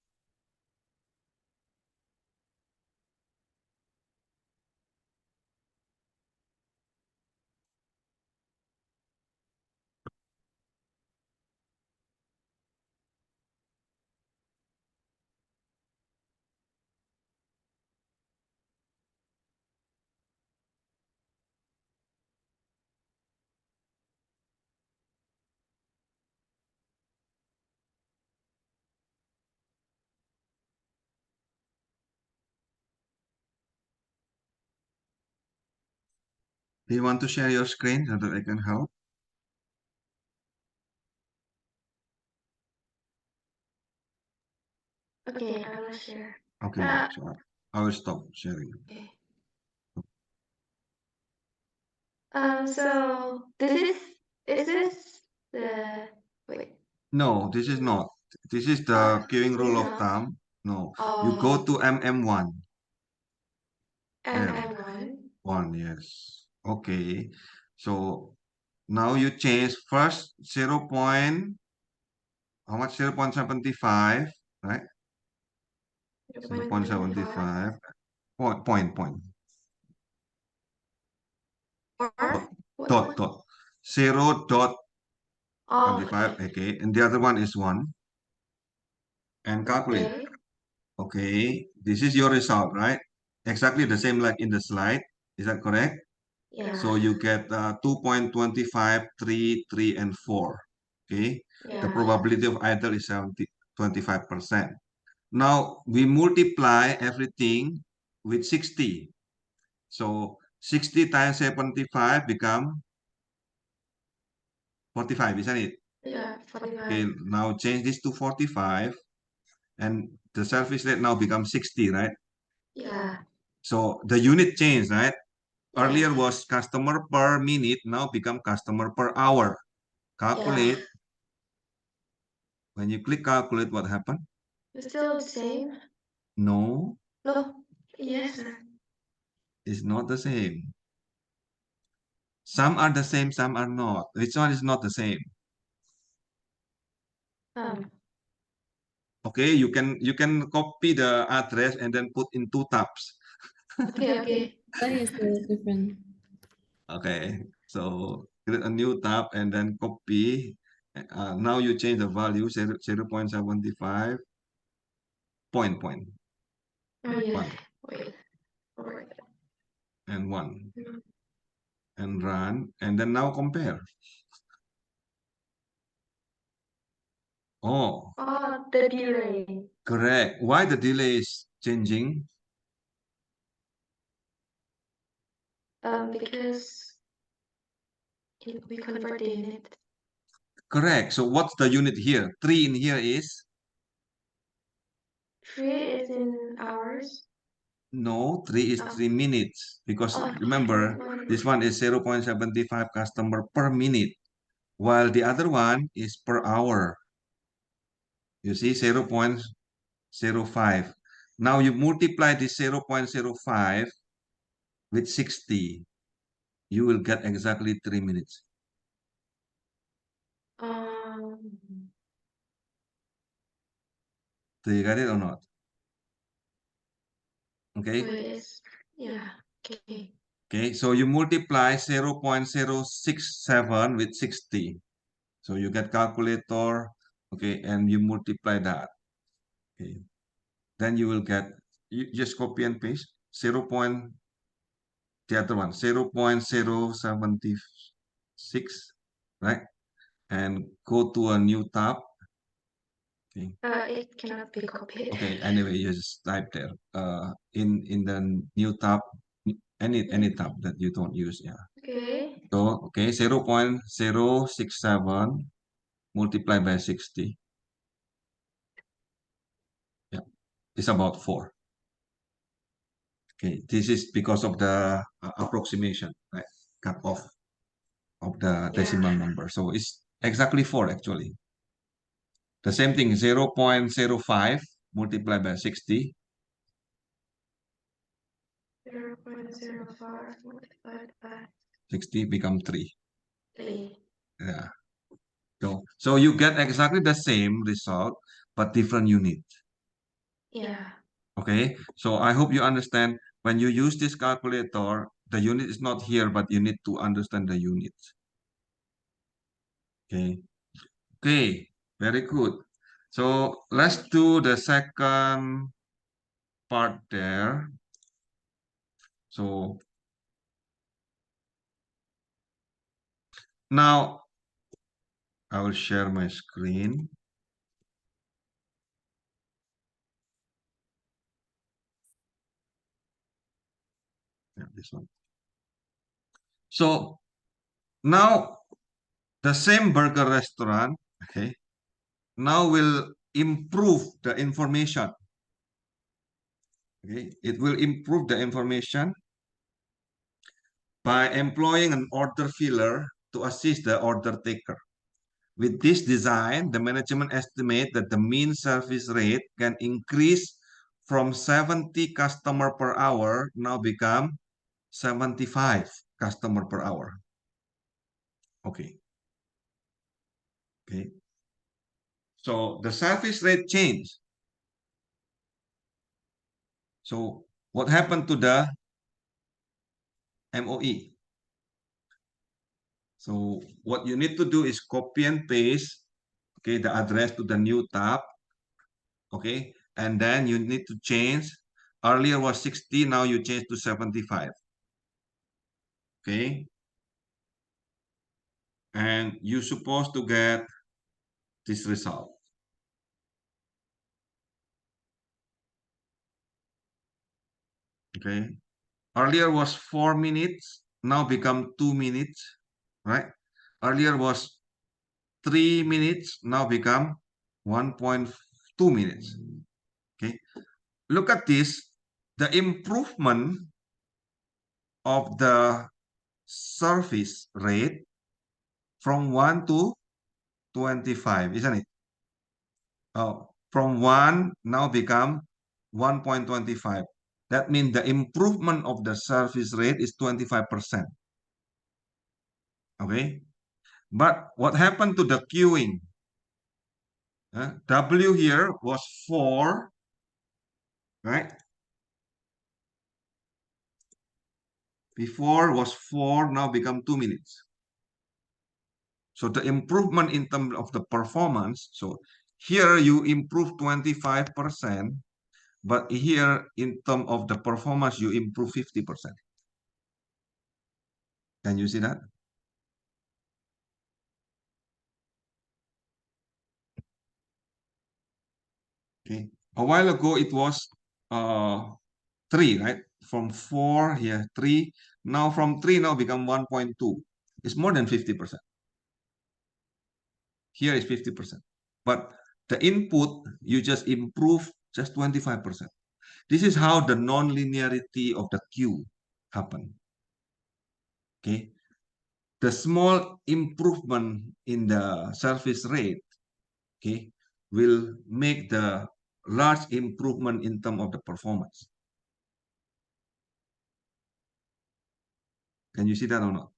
Do you want to share your screen so that I can help?
Okay, I will share.
Okay, so I will stop sharing.
Okay. So is this the wait?
No, this is not. This is the queuing rule of thumb. No, you go to MM1. There,
MM1.
one, yes. Okay, so now you change first 0 point, how much? 0.75, right? 0.75, point.
Or
Dot,
what?
dot. 0.25,
Oh, okay.
okay, and the other one is 1. And calculate.
Okay.
Okay, this is your result, right? Exactly the same like in the slide. Is that correct?
Yeah.
So you get 2.25, 3, 3, and 4. Okay, the
Yeah.
probability of either is 25%. Now we multiply everything with 60. So 60 times 75 become 45, isn't it?
Yeah.
Okay,
45.
now change this to 45, and the service rate now becomes 60, right?
Yeah.
So the unit changed, right? Earlier
Yes.
was customer per minute, now become customer per hour. Calculate.
Yeah.
When you click calculate, what happened?
It's still the same.
No,
No. Yes, sir.
it's not the same. Some are the same, some are not. Which one is not the same?
Um.
Okay, you can copy the address and then put in 2 tabs.
Okay. Okay.
That is different.
Okay, so create a new tab and then copy. Now you change the value 0.75 point
Oh yeah.
1
Wait. Wait.
and 1 and run, and then now compare. Oh,
Oh, the delay.
correct. Why the delay is changing?
Because we convert the unit.
Correct. So what's the unit here? 3 in here is?
3 is in hours.
No, 3 is
Oh.
3 minutes. Because
Oh,
remember, this one is 0.75 customer per minute, while the other one is per hour. You see, 0.05. Now you multiply this 0.05 with 60. You will get exactly 3 minutes.
Um.
Do you get it or not? Okay.
Wait. Yeah. Okay.
Okay, so you multiply 0.067 with 60. So you get calculator, okay, and you multiply that. Okay. Then you will get, you just copy and paste 0. The other one, 0.076, right? And go to a new tab. Okay.
It cannot be copied.
Okay, anyway, you just type there. In the new tab, any tab that you don't use, yeah.
Okay.
So, okay, 0.067 multiplied by 60. Yeah, it's about 4. Okay, this is because of the approximation, right? Cut off of the decimal number. So it's exactly 4 actually. The same thing, 0.05 multiplied by 60.
0.05 multiplied by
60 become 3.
3.
Yeah. So you get exactly the same result, but different unit.
Yeah.
Okay, so I hope you understand when you use this calculator, the unit is not here, but you need to understand the units. Okay, okay, very good. So let's do the second part there. So now I will share my screen. Yeah, this one. So now the same burger restaurant, okay, now will improve the information. Okay, it will improve the information by employing an order filler to assist the order taker. With this design, the management estimate that the mean service rate can increase from 70 customer per hour now become 75 customer per hour. Okay. Okay. So the service rate changed. So what happened to the MOE? So what you need to do is copy and paste, okay, the address to the new tab, okay, and then you need to change. Earlier was 60, now you change to 75, okay, and you're supposed to get this result. Okay, earlier was 4 minutes, now become 2 minutes, right? Earlier was 3 minutes, now become 1.2 minutes. Okay, look at this. The improvement of the surface rate from 1 to 25, isn't it? Oh, from 1 now become 1.25. That means the improvement of the surface rate is 25%. Okay, but what happened to the queuing? W here was 4, right? Before was 4, now become 2 minutes. So the improvement in terms of the performance, so here you improve 25%, but here in terms of the performance, you improve 50%. Can you see that? Okay. A while ago, it was 3, right? From 4 here, 3. Now from 3 now become 1.2. It's more than 50%. Here is 50%. But the input, you just improve just 25%. This is how the non-linearity of the queue happen. Okay. The small improvement in the surface rate, okay, will make the large improvement in terms of the performance. Can you see that or not?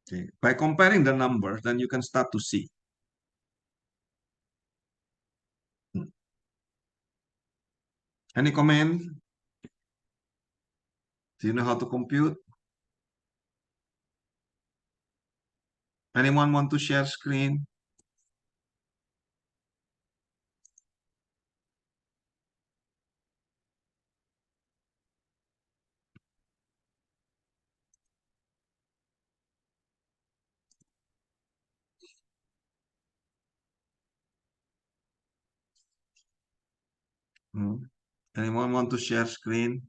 Okay. By comparing the numbers, then you can start to see. Any comment? Do you know how to compute? Anyone want to share screen? Hmm. Anyone want to share screen?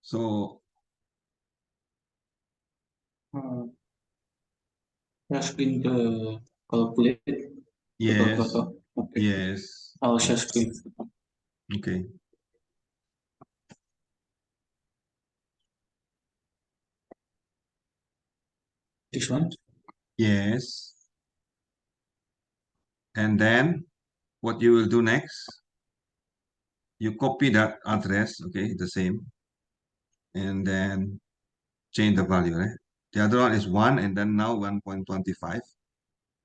So
Uh, screen the calculate the
yes,
total. Okay.
yes.
I'll share screen.
Okay.
This one.
Yes. And then what you will do next, you copy that address, okay, the same, and then change the value, right? The other one is 1 and then now 1.25.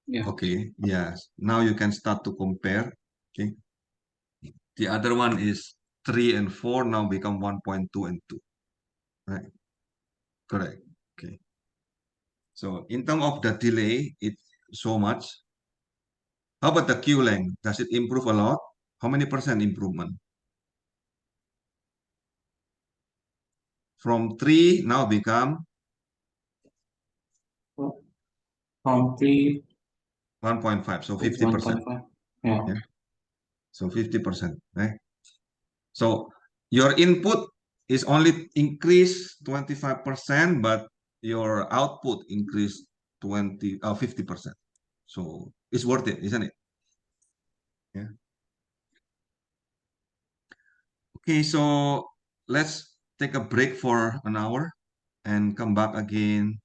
Yeah.
Okay, yes. Now you can start to compare. Okay. The other one is 3 and 4 now become 1.2 and 2. Right? Correct. Okay. So in terms of the delay, it's so much. How about the queue length? Does it improve a lot? How many percent improvement? from 3 now become
From 3
1.5, so
to
50%.
1.5. Yeah.
Yeah. So 50%, right? So your input is only increased 25%, but your output increased 50%. So it's worth it, isn't it? Yeah. Okay, so let's take a break for an hour and come back again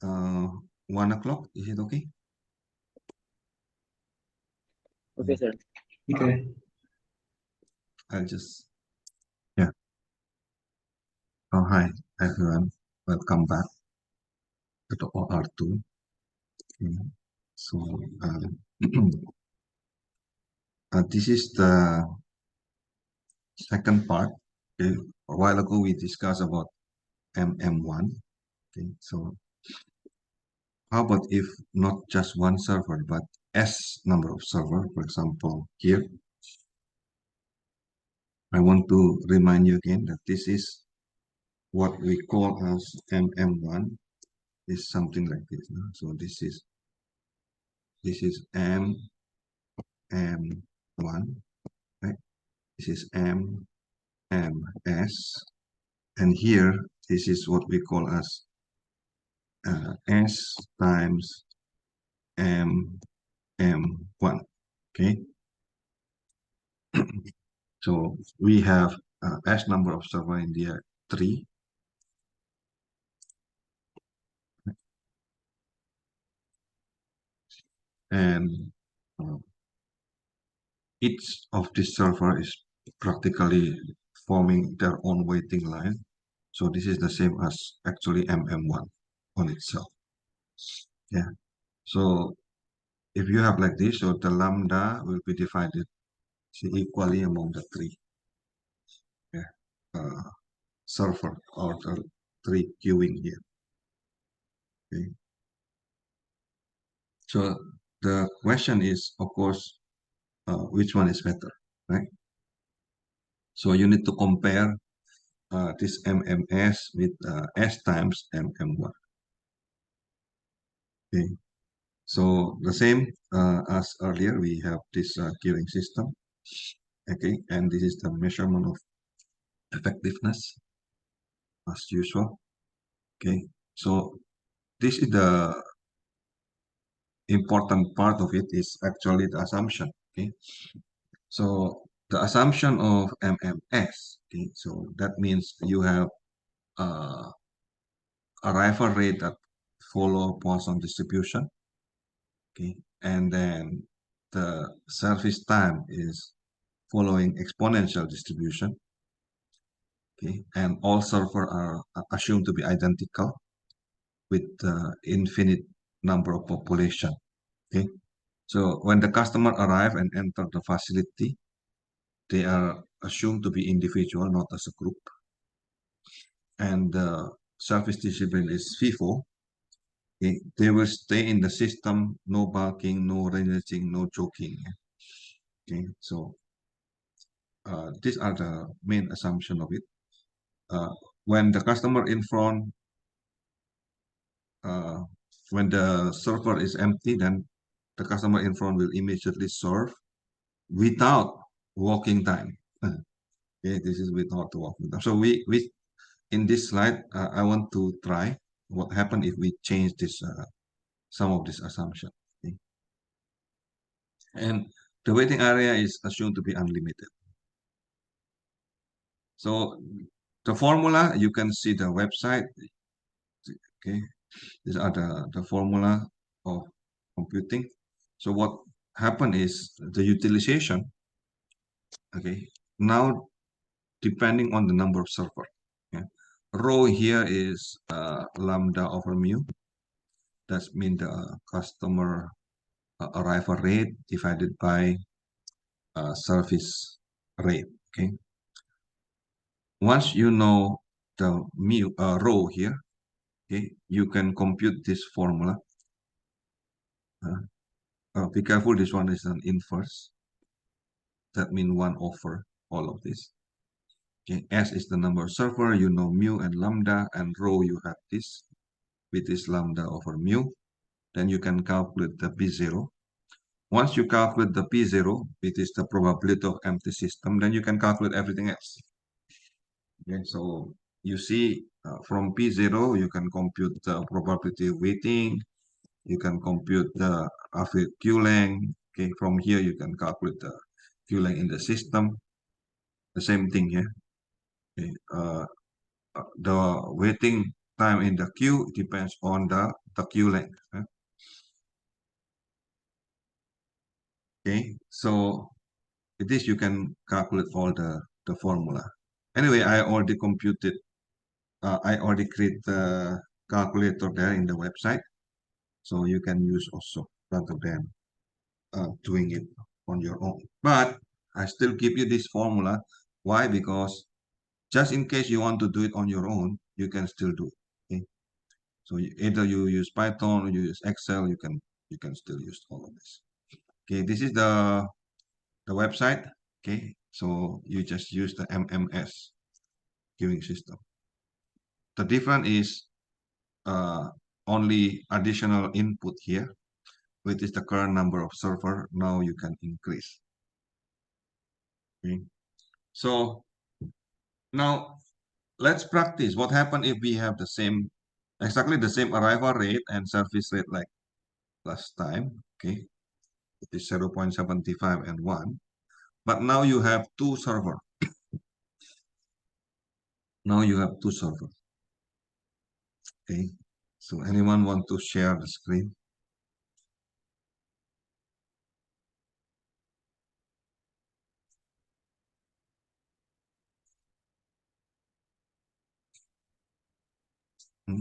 1 o'clock. Is it okay?
Okay, sir.
Okay.
I'll just, yeah. Oh, hi, everyone. Welcome back to the OR2. Okay. So, this is the second part. Okay. A while ago, we discussed about MM1. Okay. So, how about if not just one server, but S number of server? For example, here, I want to remind you again that this is what we call as MM1 is something like this. No? So this is M1, right? This is MS, and here this is what we call as S times MM1. Okay, so we have S number of server in the 3. And each of this server is practically forming their own waiting line. So this is the same as actually MM1 on itself. Yeah. So if you have like this, so the lambda will be divided equally among the 3 server or the 3 queuing here. Okay. So the question is, of course, which one is better, right? So you need to compare this MMS with S times MM1. Okay. So the same as earlier, we have this queuing system. Okay, and this is the measurement of effectiveness as usual. Okay, so this is the important part of it is actually the assumption. Okay, so the assumption of MMS. Okay, so that means you have uh, arrival rate that follow Poisson distribution. Okay, and then the service time is following exponential distribution. Okay, and all server are assumed to be identical with infinite number of population. Okay, so when the customer arrive and enter the facility, they are assumed to be individual, not as a group. And the service discipline is FIFO. Okay, they will stay in the system, no barking, no reneging, no choking. Okay, so these are the main assumption of it. When the customer in front, uh, when the server is empty, then the customer in front will immediately serve without walking time. Okay, this is without walking time. So we in this slide, I want to try what happen if we change this some of this assumption. Okay? And the waiting area is assumed to be unlimited. So the formula, you can see the website. Okay, these are the formula of computing. So what happened is the utilization. Okay, now depending on the number of server. Yeah. Rho here is lambda over mu. That means the customer arrival rate divided by service rate. Okay. Once you know the mu rho here, okay, you can compute this formula. Be careful. This one is an inverse. That means 1 over all of this. Okay, S is the number of server, you know mu and lambda, and rho you have this, with this lambda over mu. Then you can calculate the P0. Once you calculate the P0, it is the probability of empty system, then you can calculate everything else. Okay, so you see from P0, you can compute the probability weighting, you can compute the Q length. Okay, from here you can calculate the Q length in the system. The same thing here. Okay, the waiting time in the queue depends on the queue length. Okay, so with this you can calculate all the formula. Anyway, I already computed. I already create the calculator there in the website, so you can use also rather than doing it on your own. But I still give you this formula. Why? Because just in case you want to do it on your own, you can still do it. Okay? So either you use Python or you use Excel, you can still use all of this. Okay, this is the website. Okay, so you just use the MMS queuing system. The difference is only additional input here, which is the current number of server. Now you can increase. Okay, so now let's practice what happens if we have the same, exactly the same arrival rate and service rate like last time. Okay, it is 0.75 and 1. But now you have two servers. Now you have two servers. Okay, so anyone want to share the screen?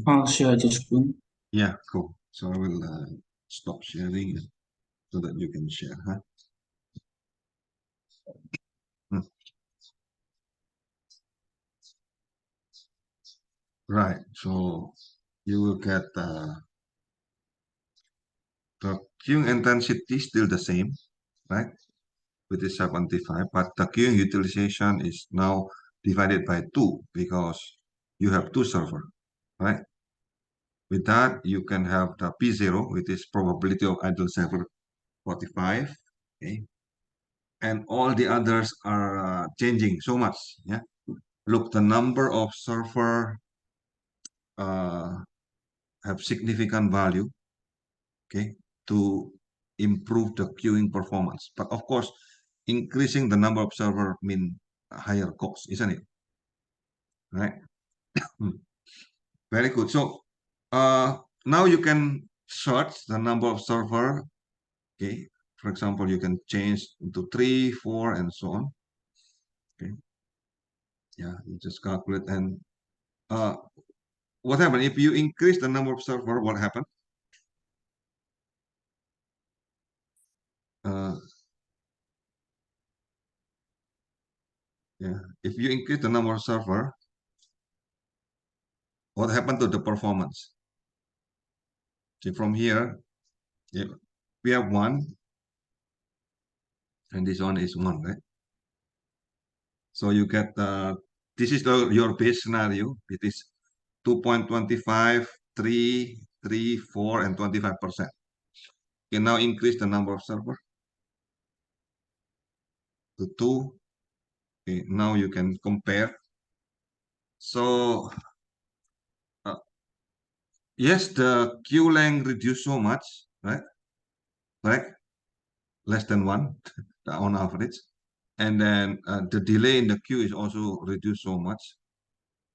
I'll share the screen.
Yeah, cool. So I will stop sharing so that you can share. Huh? Hmm. Right. So you will get the queuing intensity still the same, right? With the 75, but the queuing utilization is now divided by 2 because you have two servers, right? With that, you can have the P0, which is probability of idle server 45, okay? And all the others are changing so much, yeah? Look, the number of server have significant value, okay, to improve the queuing performance. But of course, increasing the number of server mean higher cost, isn't it? Right? Very good. So now you can search the number of server. Okay. For example, you can change into 3, 4, and so on. Okay. Yeah, you just calculate and what happened if you increase the number of server? What happened? Uh, yeah, if you increase the number of server, what happened to the performance? See, from here, yeah, we have 1, and this one is 1, right? So you get this is your base scenario. It is 2.25, 3, 3, 4, and 25%. You can now increase the number of servers to 2. Okay, now you can compare. So yes, the queue length reduced so much, right? Right? Less than 1 on average. And then the delay in the queue is also reduced so much.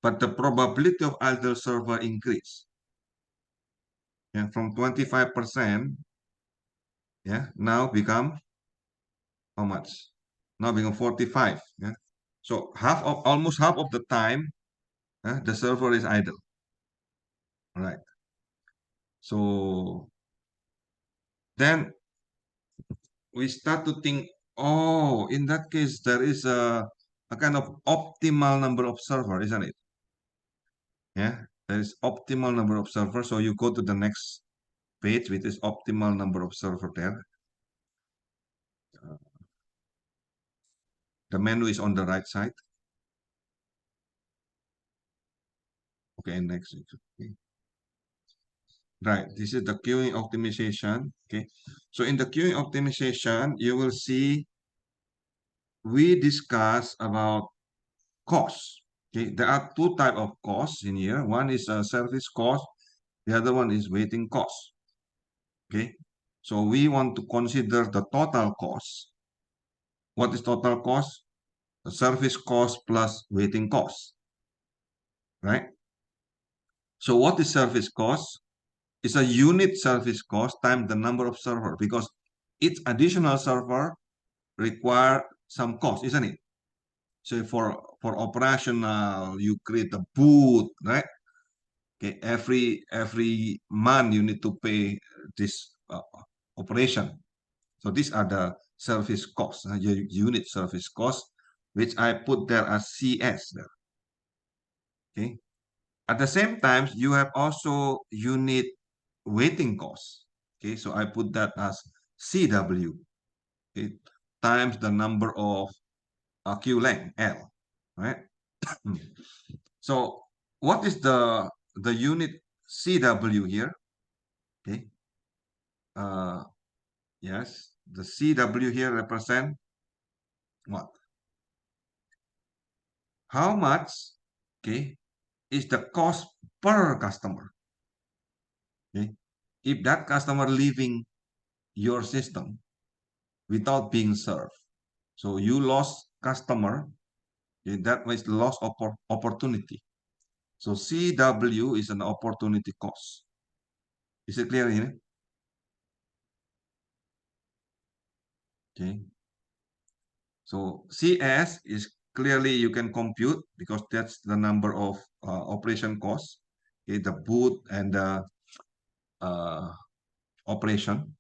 But the probability of idle server increase. Yeah, from 25%, yeah, now become how much? Now become 45. Yeah. So almost half of the time, the server is idle. All right. So then we start to think, oh, in that case, there is a kind of optimal number of server, isn't it? Yeah, there is optimal number of servers. So you go to the next page with this optimal number of server there. The menu is on the right side. Okay, next. Okay. Right, this is the queuing optimization. Okay, so in the queuing optimization, you will see we discuss about costs. Okay, there are two type of costs in here. One is a service cost. The other one is waiting cost. Okay, so we want to consider the total cost. What is total cost? The service cost plus waiting cost. Right. So what is service cost? It's a unit service cost times the number of server, because each additional server require some cost, isn't it? So for operational, you create a booth, right? Okay, every month you need to pay this operation. So these are the service costs, unit service cost, which I put there as CS there. Okay. At the same time, you have also unit waiting costs. Okay, so I put that as CW, okay, times the number of queue length L, right? So what is the unit CW here? Okay, yes, the CW here represent what? How much, okay, is the cost per customer? Okay, if that customer leaving your system without being served, so you lost customer, okay, that was loss of opportunity. So CW is an opportunity cost. Is it clear here? Okay. So CS is clearly you can compute because that's the number of operation costs, okay, the boot and the operation.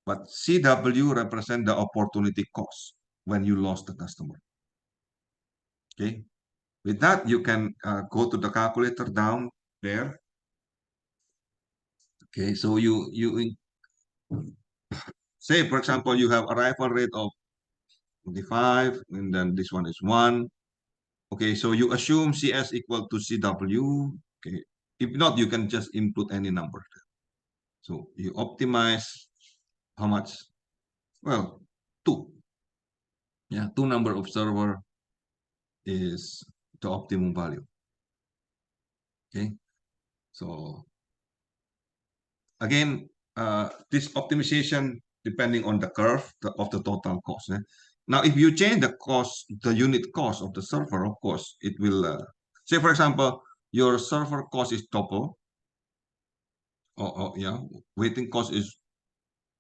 But CW represent the opportunity cost when you lost the customer. Okay. With that, you can go to the calculator down there. Okay. So you say, for example, you have arrival rate of 25, and then this one is 1. Okay, so you assume CS equal to CW. Okay, if not, you can just input any number. So you optimize how much? Well, 2. Yeah, 2 number of server is the optimum value. Okay, so again, this optimization depending on the curve of the total cost. Now, if you change the cost, the unit cost of the server, of course, it will, say for example, your server cost is double. Yeah, waiting cost is,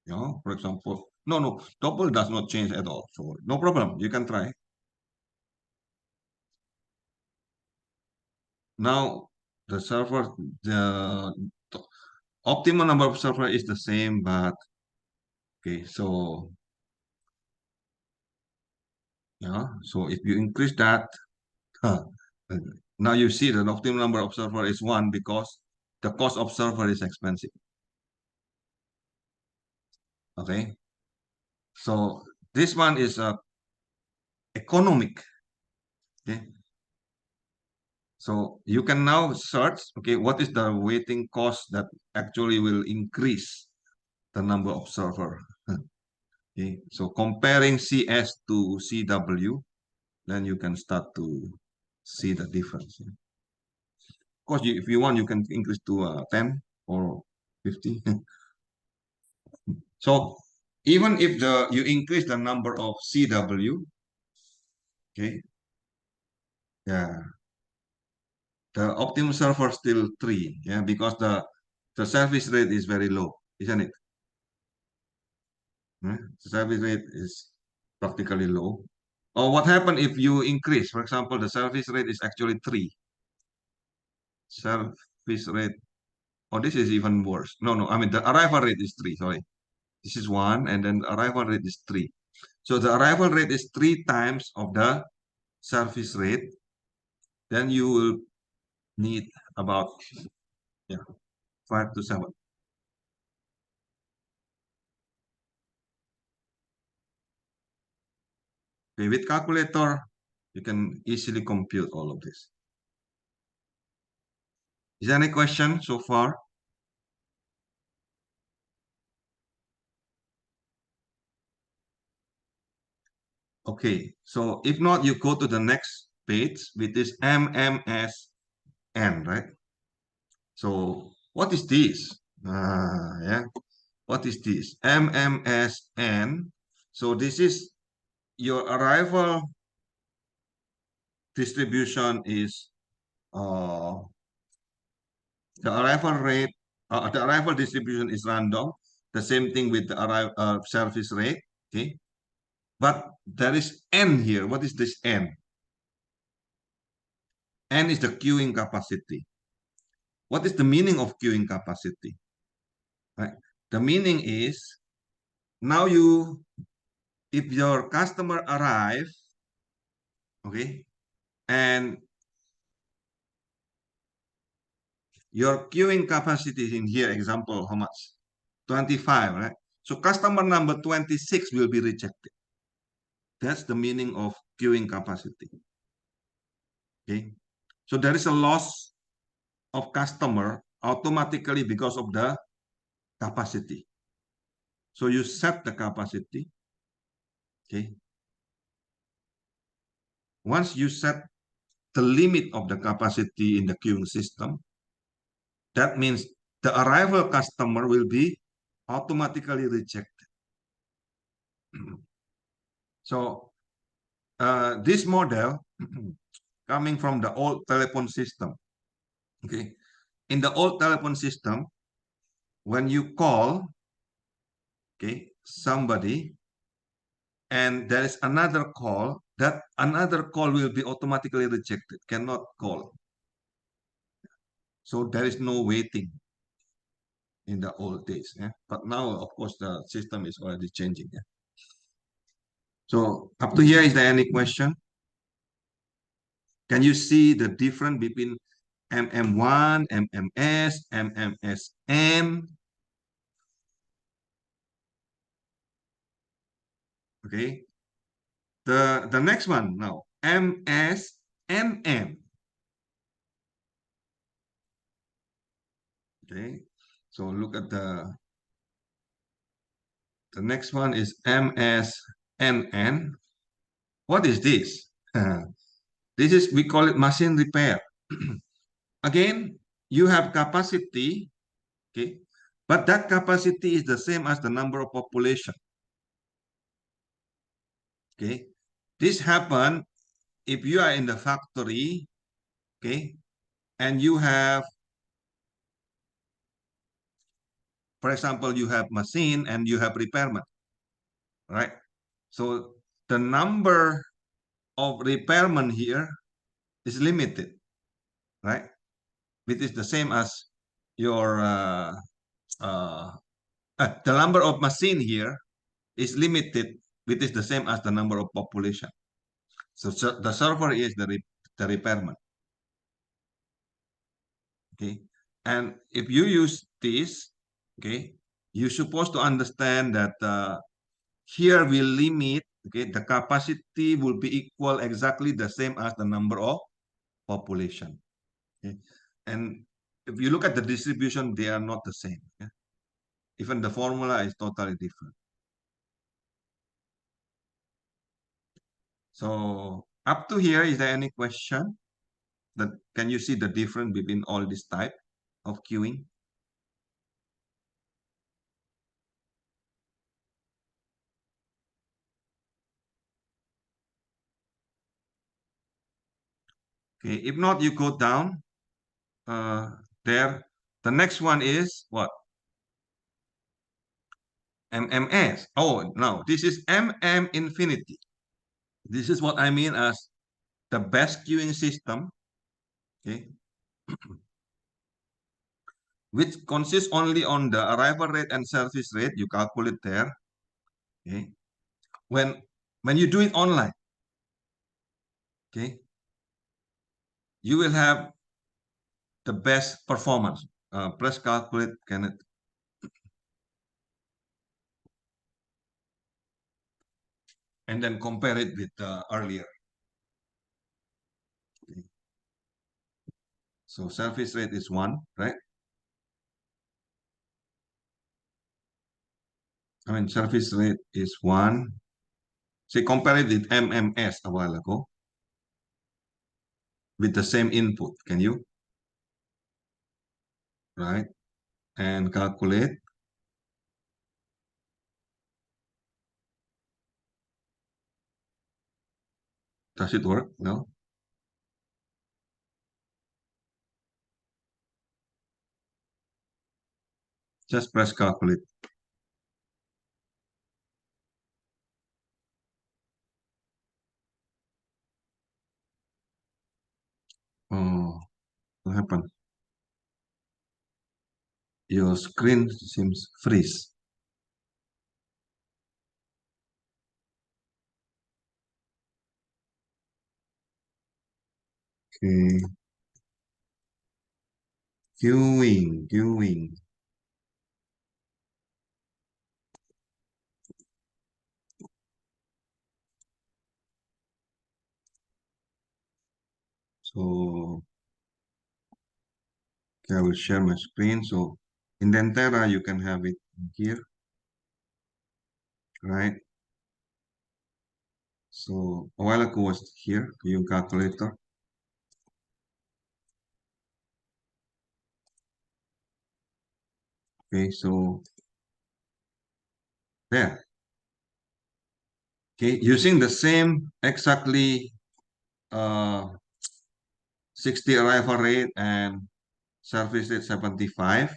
for example, no, double does not change at all. So no problem, you can try. Now, the server, the optimal number of server is the same, but okay, so yeah, so if you increase that, now you see the optimal number of server is 1 because the cost of server is expensive. Okay, so this one is economic. Okay, so you can now search, okay, what is the waiting cost that actually will increase the number of server. Okay, so comparing CS to CW, then you can start to see the difference. Of course, if you want, you can increase to 10 or 50. So even if you increase the number of CW, okay, yeah, the optimum server still 3, yeah, because the service rate is very low, isn't it? The service rate is practically low. Or what happens if you increase? For example, the service rate is actually 3. Service rate. Oh, this is even worse. No. I mean, the arrival rate is 3. Sorry. This is 1, and then the arrival rate is 3. So the arrival rate is 3 times of the service rate. Then you will need about 5 to 7. Okay, with calculator, you can easily compute all of this. Is there any question so far? Okay, so if not, you go to the next page, which is MMSN, right? So what is this? Yeah, what is this? MMSN. So this is your arrival distribution is the arrival rate, the arrival distribution is random. The same thing with the service rate. Okay, but there is N here. What is this N? N is the queuing capacity. What is the meaning of queuing capacity? Right. The meaning is now if your customer arrive, okay, and your queuing capacity is in here, example, how much? 25, right? So customer number 26 will be rejected. That's the meaning of queuing capacity. Okay. So there is a loss of customer automatically because of the capacity. So you set the capacity. Okay. Once you set the limit of the capacity in the queuing system, that means the arrival customer will be automatically rejected. So this model coming from the old telephone system. Okay. In the old telephone system, when you call, okay, somebody, and there is another call, that another call will be automatically rejected, cannot call. So there is no waiting in the old days. Yeah? But now, of course, the system is already changing. Yeah? So up to here, is there any question? Can you see the difference between MM1, MMS, MMSN? Okay. The next one now, MSNN. Okay. So look at the next one is MSNN. What is this? This is, we call it machine repair. Again, you have capacity, okay, but that capacity is the same as the number of population. Okay, this happen if you are in the factory, okay, and you have, for example, you have machine and you have repairman, right? So the number of repairmen here is limited, right? Which is the same as your uh, the number of machine here is limited, which is the same as the number of population. So the server is the repairman. Okay, and if you use this, okay, you're supposed to understand that here we limit. Okay, the capacity will be equal exactly the same as the number of population. Okay, and if you look at the distribution, they are not the same. Yeah? Even the formula is totally different. So up to here, is there any question? That can you see the difference between all this type of queuing? Okay, if not, you go down there. The next one is what? MMS. Oh, no, this is MM infinity. This is what I mean as the best queuing system, okay, which consists only on the arrival rate and service rate. You calculate there. Okay, when you do it online, okay, you will have the best performance. Press calculate, can it? And then compare it with earlier. Okay. So surface rate is 1, right? I mean, surface rate is 1. Say, compare it with MMS a while ago with the same input. Can you? Right? And calculate. Does it work? No? Just press calculate. Oh, what happened? Your screen seems freeze. Okay. Queuing. So, okay, I will share my screen. So, in Dentera, you can have it here, right? So, a while ago was here, yung calculator. Okay, so there. Okay, using the same exactly 60 arrival rate and surface rate 75.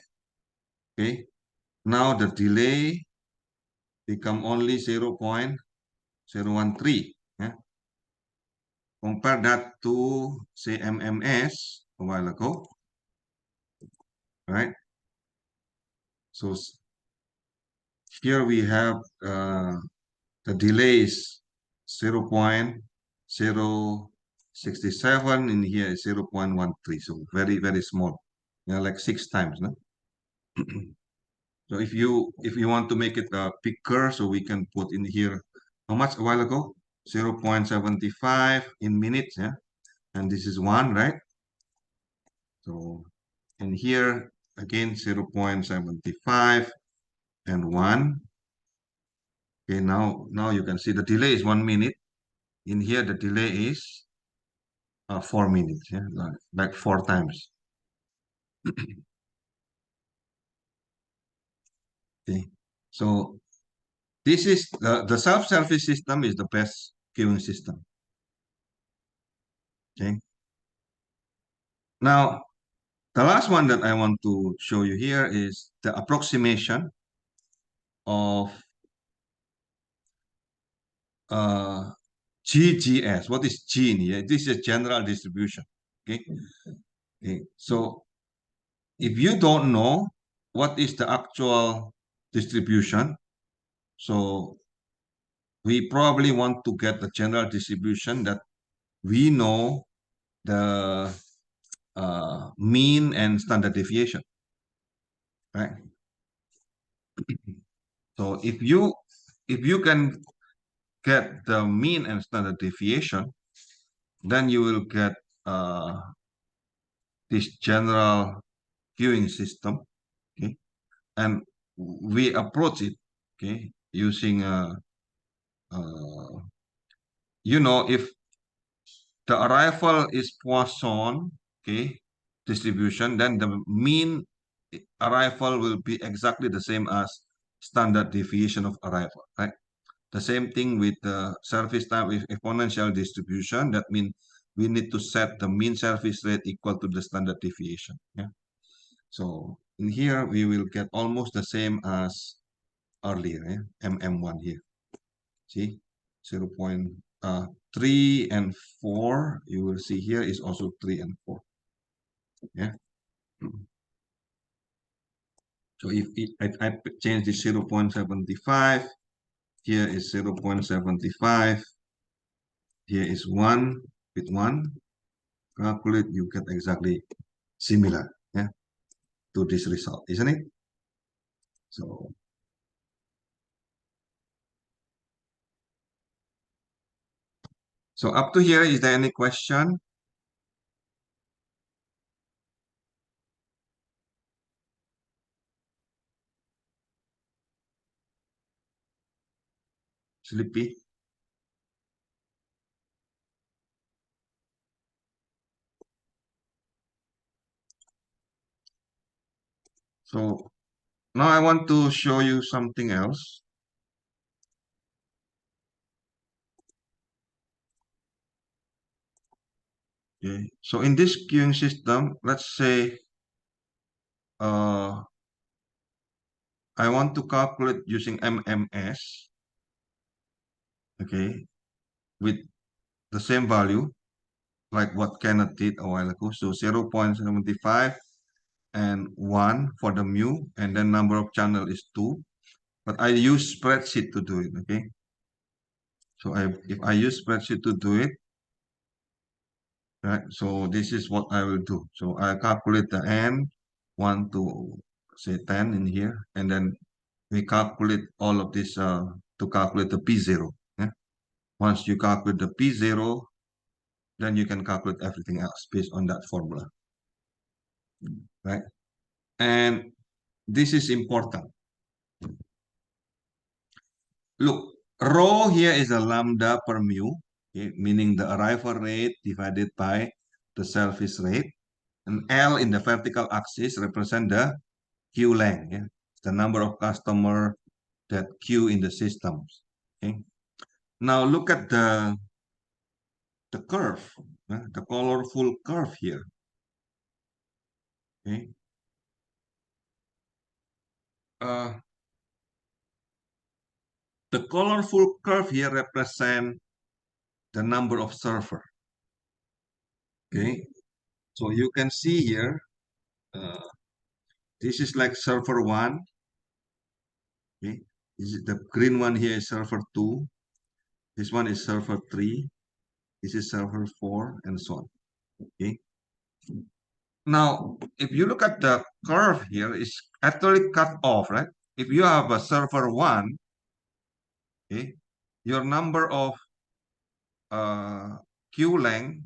Okay, now the delay become only 0.013. Yeah? Compare that to say MMS a while ago, right? So here we have the delay is 0.067 and here is 0.13. So very, very small. Yeah, like 6 times, no? So if you want to make it bigger, so we can put in here how much a while ago? 0.75 in minutes, yeah. And this is 1, right? So and here again 0.75 and 1. Okay, now you can see the delay is 1 minute. In here the delay is 4 minutes, yeah, like 4 times. Okay, so this is the self-service system is the best queuing system. Okay. Now, the last one that I want to show you here is the approximation of GGS. What is G in here? This is general distribution. Okay. Okay. So if you don't know what is the actual distribution, so we probably want to get the general distribution that we know the mean and standard deviation, right? So if you can get the mean and standard deviation, then you will get this general queuing system, okay? And we approach it, okay, using if the arrival is Poisson, okay, distribution, then the mean arrival will be exactly the same as standard deviation of arrival, right? The same thing with the surface time with exponential distribution. That means we need to set the mean surface rate equal to the standard deviation. Yeah. So in here we will get almost the same as earlier. Yeah? MM1 here. See, 0.3 and 4. You will see here is also 3 and 4. Yeah. So if I change the 0.75, here is 0.75. Here is 1 with 1. Calculate, you get exactly similar, yeah, to this result, isn't it? So up to here, is there any question? sleepy. So now I want to show you something else. Okay, so in this queuing system, let's say I want to calculate using MMS, okay, with the same value like what Kenneth did a while ago. So 0.75 and 1 for the mu, and then number of channel is 2. But I use spreadsheet to do it, okay? So if I use spreadsheet to do it, right? So this is what I will do. So I calculate the n, 1 to say 10 in here, and then we calculate all of this to calculate the P0. Yeah? Once you calculate the P0, then you can calculate everything else based on that formula, right? And this is important. Look, rho here is a lambda per mu, okay, meaning the arrival rate divided by the selfish rate. And L in the vertical axis represent the queue length, yeah? The number of customer that queue in the systems. Okay. Now look at the curve, the colorful curve here. Okay. Uh, the colorful curve here represent the number of server. Okay. So you can see here, this is like server 1. Okay. This is the green one here is server 2. This one is server 3. This is server 4 and so on. Okay. Now, if you look at the curve here, it's actually cut off, right? If you have a server 1, okay, your number of queue length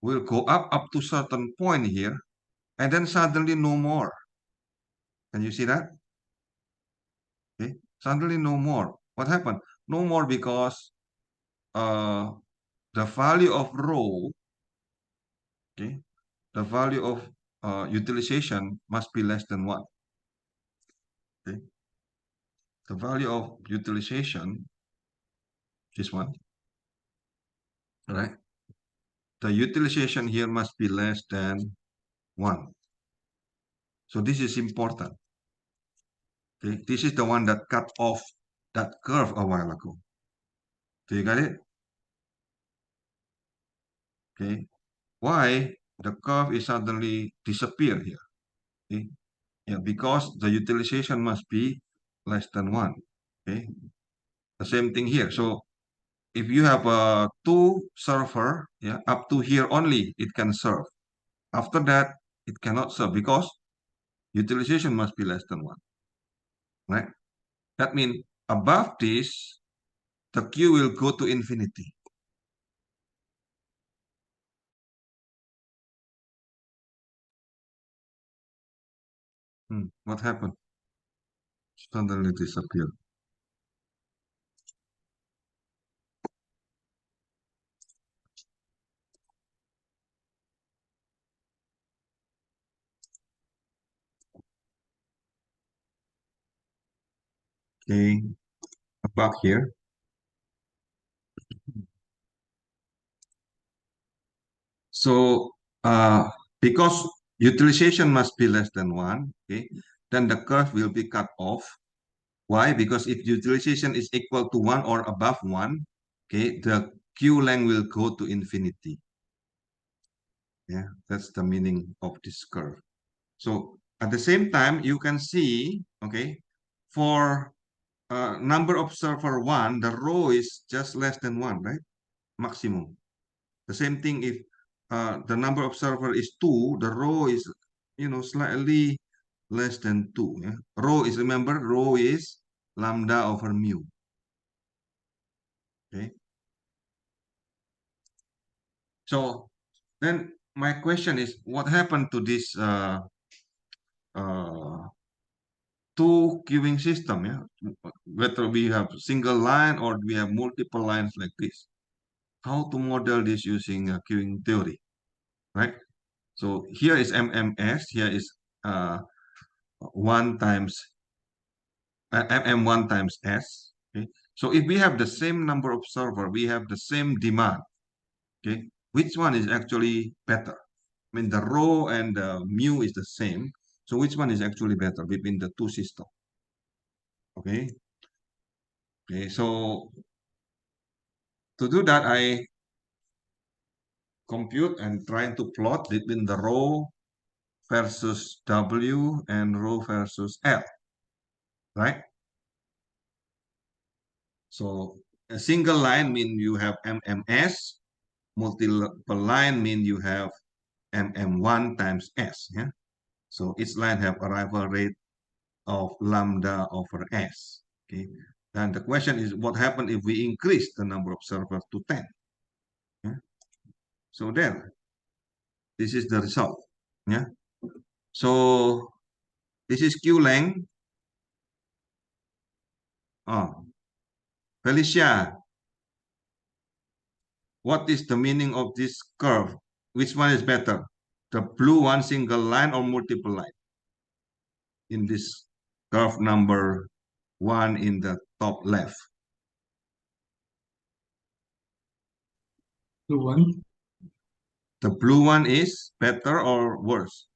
will go up to certain point here, and then suddenly no more. Can you see that? Okay, suddenly no more. What happened? No more because the value of rho, okay, the value of utilization must be less than 1. Okay, the value of utilization, this one, right? The utilization here must be less than 1. So this is important. Okay, this is the one that cut off that curve a while ago. Do you get it? Okay, why the curve is suddenly disappear here? Okay, yeah, because the utilization must be less than 1. Okay, the same thing here. So if you have a 2 server, yeah, up to here only it can serve. After that, it cannot serve because utilization must be less than 1, right? That means above this, the queue will go to infinity. What happened? Suddenly disappeared. Okay, back here. So because utilization must be less than 1, okay, then the curve will be cut off. Why? Because if utilization is equal to 1 or above 1, okay, the queue length will go to infinity. Yeah, that's the meaning of this curve. So at the same time, you can see, okay, for number of server 1, the row is just less than 1, right? Maximum. The same thing if the number of server is 2, the row is, slightly less than 2. Yeah? Remember, row is lambda over mu. Okay. So then my question is, what happened to this uh, two queuing system, yeah, whether we have single line or we have multiple lines like this. How to model this using queuing theory, right? So here is MMS, here is 1 times MM1 times S. Okay, so if we have the same number of server, we have the same demand. Okay, which one is actually better? I mean, the rho and the mu is the same. So which one is actually better between the two systems? Okay. Okay. So to do that, I compute and trying to plot between the rho versus W and rho versus L, right? So a single line mean you have MMS, multiple line mean you have MM1 times S, yeah? So each line have arrival rate of lambda over S, okay? And the question is, what happens if we increase the number of servers to 10? Yeah? So there, this is the result, yeah? So this is queue length. Oh, Felicia, what is the meaning of this curve? Which one is better? The blue one, single line or multiple line? In this curve number 1 in the top left.
Blue one.
The blue one is better or worse?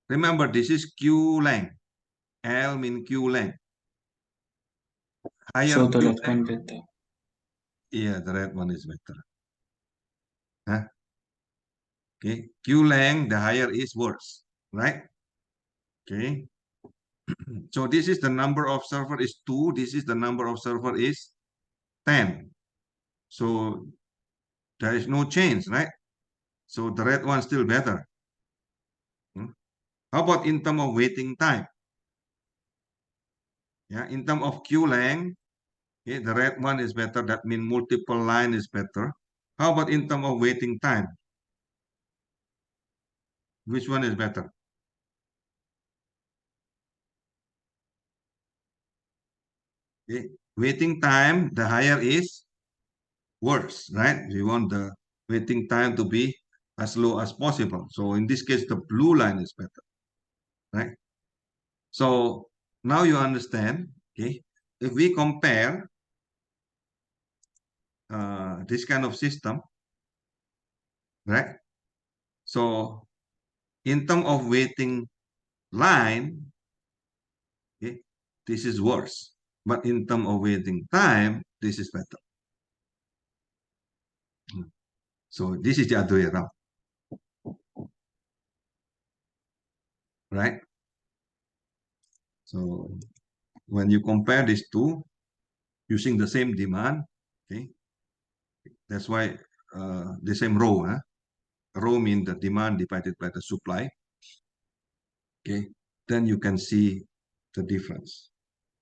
Remember, this is queue length. L mean queue length. Higher
So the
queue
red
length.
one better.
Yeah, the red one is better. Huh? Okay, queue length, the higher is worse, right? Okay. So this is the number of server is 2. This is the number of server is 10. So there is no change, right? So the red one still better. How about in terms of waiting time? Yeah, in terms of queue length, okay, the red one is better. That means multiple line is better. How about in terms of waiting time? Which one is better? Okay. Waiting time, the higher is worse, right? We want the waiting time to be as low as possible. So in this case, the blue line is better, right? So now you understand, okay? If we compare this kind of system, right? So in terms of waiting line, okay, this is worse. But in terms of waiting time, this is better. So this is the other way around, right? So when you compare these two using the same demand, okay, that's why the same rho, huh? Rho means the demand divided by the supply, okay, then you can see the difference.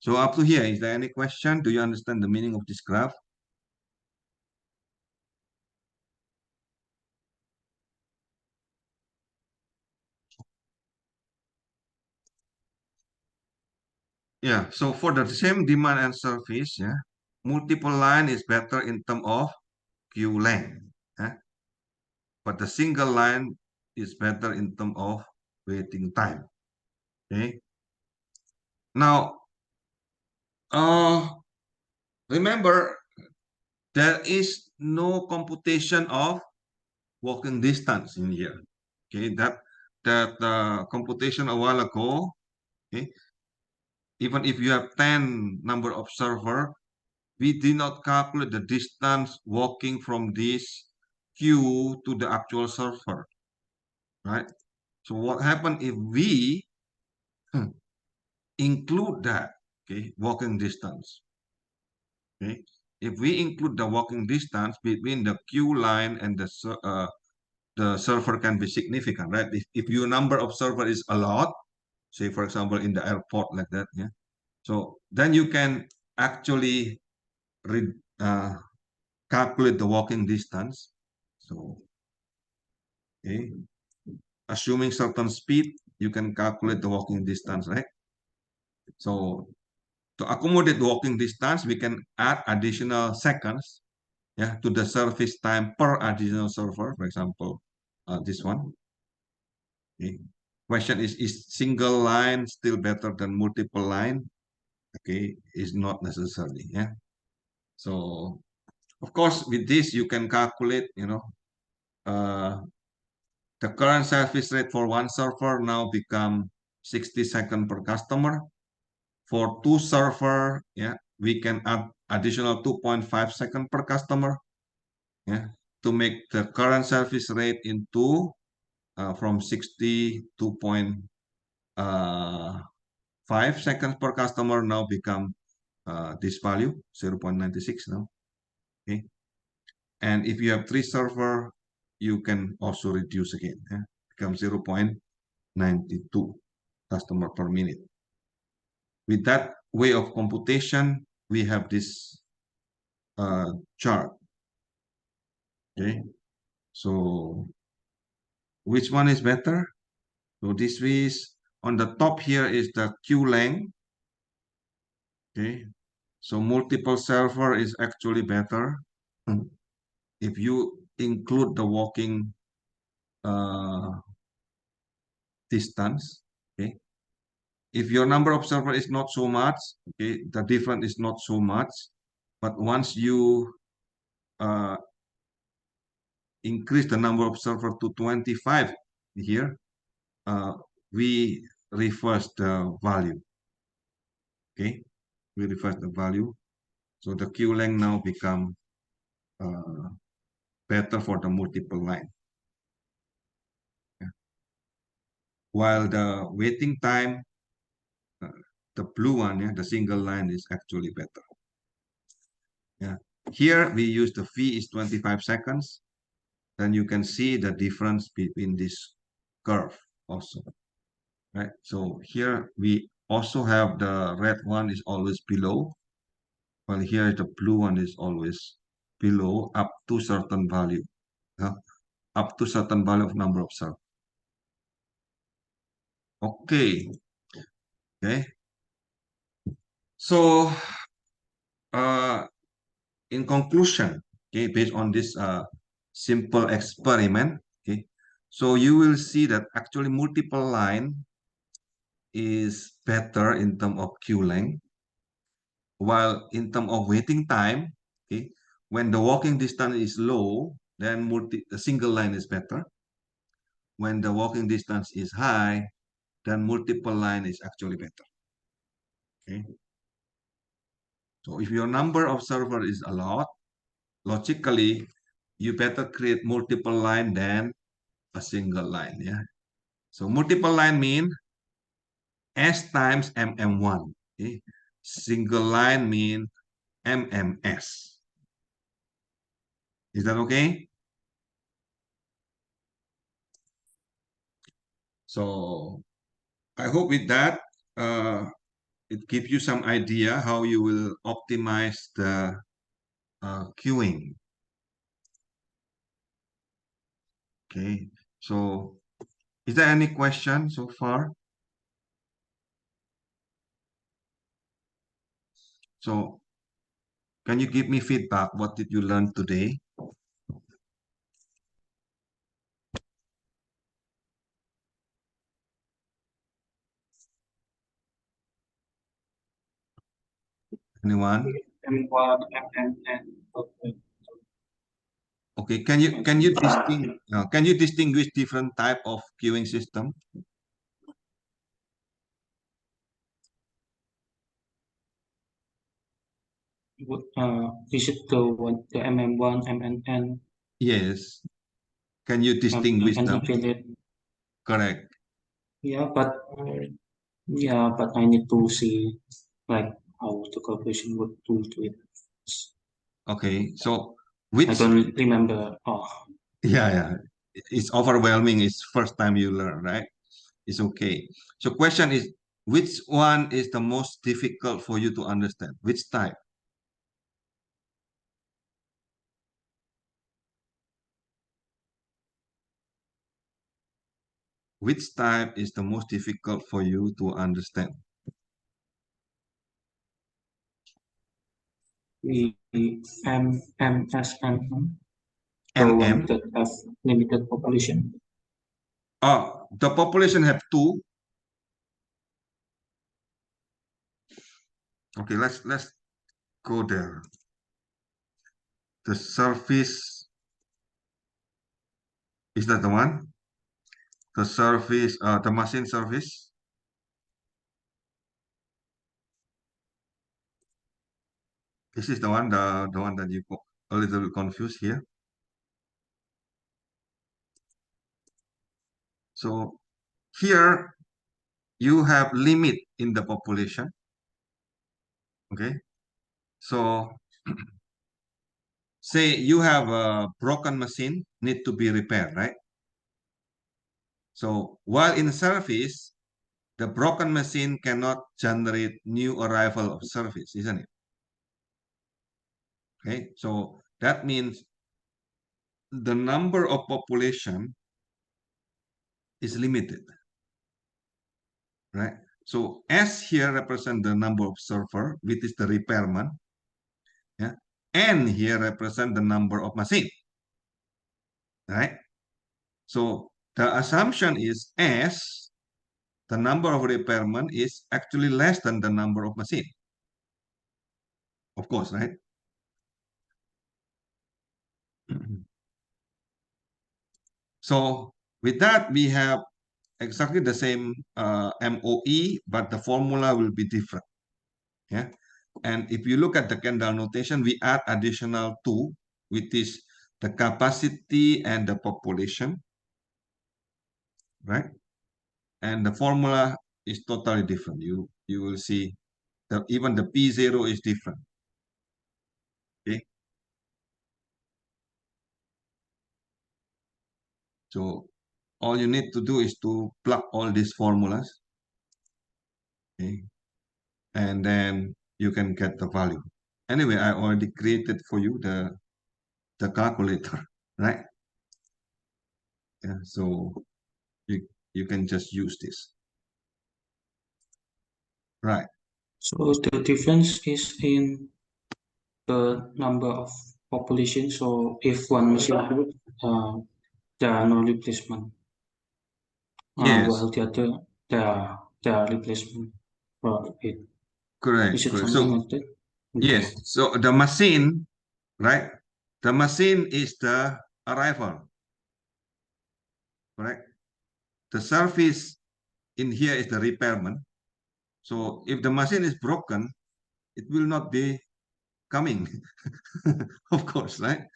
So up to here, is there any question? Do you understand the meaning of this graph? Yeah, so for the same demand and service, yeah, multiple line is better in terms of queue length, yeah? But the single line is better in terms of waiting time, okay? Now, remember, there is no computation of walking distance in here, okay? That computation a while ago, okay? Even if you have 10 number of server, we did not calculate the distance walking from this queue to the actual server, right? So what happened if we include that, okay, walking distance, okay? If we include the walking distance between the queue line and the server can be significant, right? If your number of server is a lot, say for example in the airport like that, yeah. So then you can actually re, uh, calculate the walking distance. So, okay. assuming certain speed, you can calculate the walking distance, right? So to accommodate the walking distance, we can add additional seconds, yeah, to the service time per additional server. For example, this one. Okay. Question is single line still better than multiple line? Okay, is not necessarily, yeah. So of course, with this you can calculate, the current service rate for one server now become 60 seconds per customer. For two server, yeah, we can add additional 2.5 seconds per customer, yeah, to make the current service rate into from 60 to 5 seconds per customer now become this value 0.96 now. Okay, and if you have three server, you can also reduce again, yeah? Become 0.92 customer per minute. With that way of computation, we have this chart. Okay, so which one is better? So this is on the top here is the queue length. Okay, so multiple server is actually better if you include the walking distance. Okay, if your number of server is not so much, okay, the difference is not so much. But once you increase the number of server to 25 here, we reverse the value. Okay, we reverse the value. So the queue length now become better for the multiple line. Yeah. While the waiting time, the blue one, yeah, the single line is actually better. Yeah. Here we use the fee is 25 seconds. Then you can see the difference between this curve also. Right. So here we also have the red one is always below, while here the blue one is always below up to certain value. Up to certain value of number of cells. Okay. Okay. So in conclusion, okay, based on this simple experiment, okay, so you will see that actually multiple line is better in terms of queue length, while in terms of waiting time, okay, when the walking distance is low, then the single line is better. When the walking distance is high, then multiple line is actually better. Okay. So if your number of server is a lot, logically, you better create multiple line than a single line. Yeah. So multiple line mean S times MM1. Okay. Single line mean MMS. Is that okay? So I hope with that, it gives you some idea how you will optimize the queuing. Okay. So is there any question so far? So can you give me feedback? What did you learn today? Anyone?
M1, MNN. Okay.
Okay, can you distinguish different type of queuing system?
Is it the MM1, MNN,
Yes. Can you distinguish
and
them?
affiliate?
Correct.
Yeah, but I need to see like how the calculation would do to it.
Okay. So
I
which
don't remember. Oh,
yeah. It's overwhelming. It's first time you learn, right? It's okay. So question is, which one is the most difficult for you to understand? Which type? which type is the most difficult for you to understand?
The MSMM, the
NM?
one that have limited population.
Oh, the population have two. Okay, let's go there. The surface, is that the one? The surface, the machine surface. This is the one that you got a little confused here. So here you have limit in the population. Okay, so say you have a broken machine need to be repaired, right? So while in service, the broken machine cannot generate new arrival of service, isn't it? Okay, so that means the number of population is limited, right? So S here represent the number of server, which is the repairman. Yeah, N here represent the number of machine, right? So the assumption is S, the number of repairman is actually less than the number of machine. Of course, right? So with that, we have exactly the same MOE, but the formula will be different. Yeah. And if you look at the Kendall notation, we add additional 2, which is the capacity and the population, right? And the formula is totally different. You will see that even the P0 is different. Okay. So all you need to do is to plug all these formulas. Okay. And then you can get the value. Anyway, I already created for you the calculator, right? Yeah, so you can just use this. Right.
So the difference is in the number of population. So if one machine broke, there are no replacement.
Yes,
While the other there are replacement for it. Is
correct,
it
correct.
something
So
like that? Okay.
yes, so the machine, right? The machine is the arrival, correct? The surface in here is the repairman. So if the machine is broken, it will not be coming, of course, right?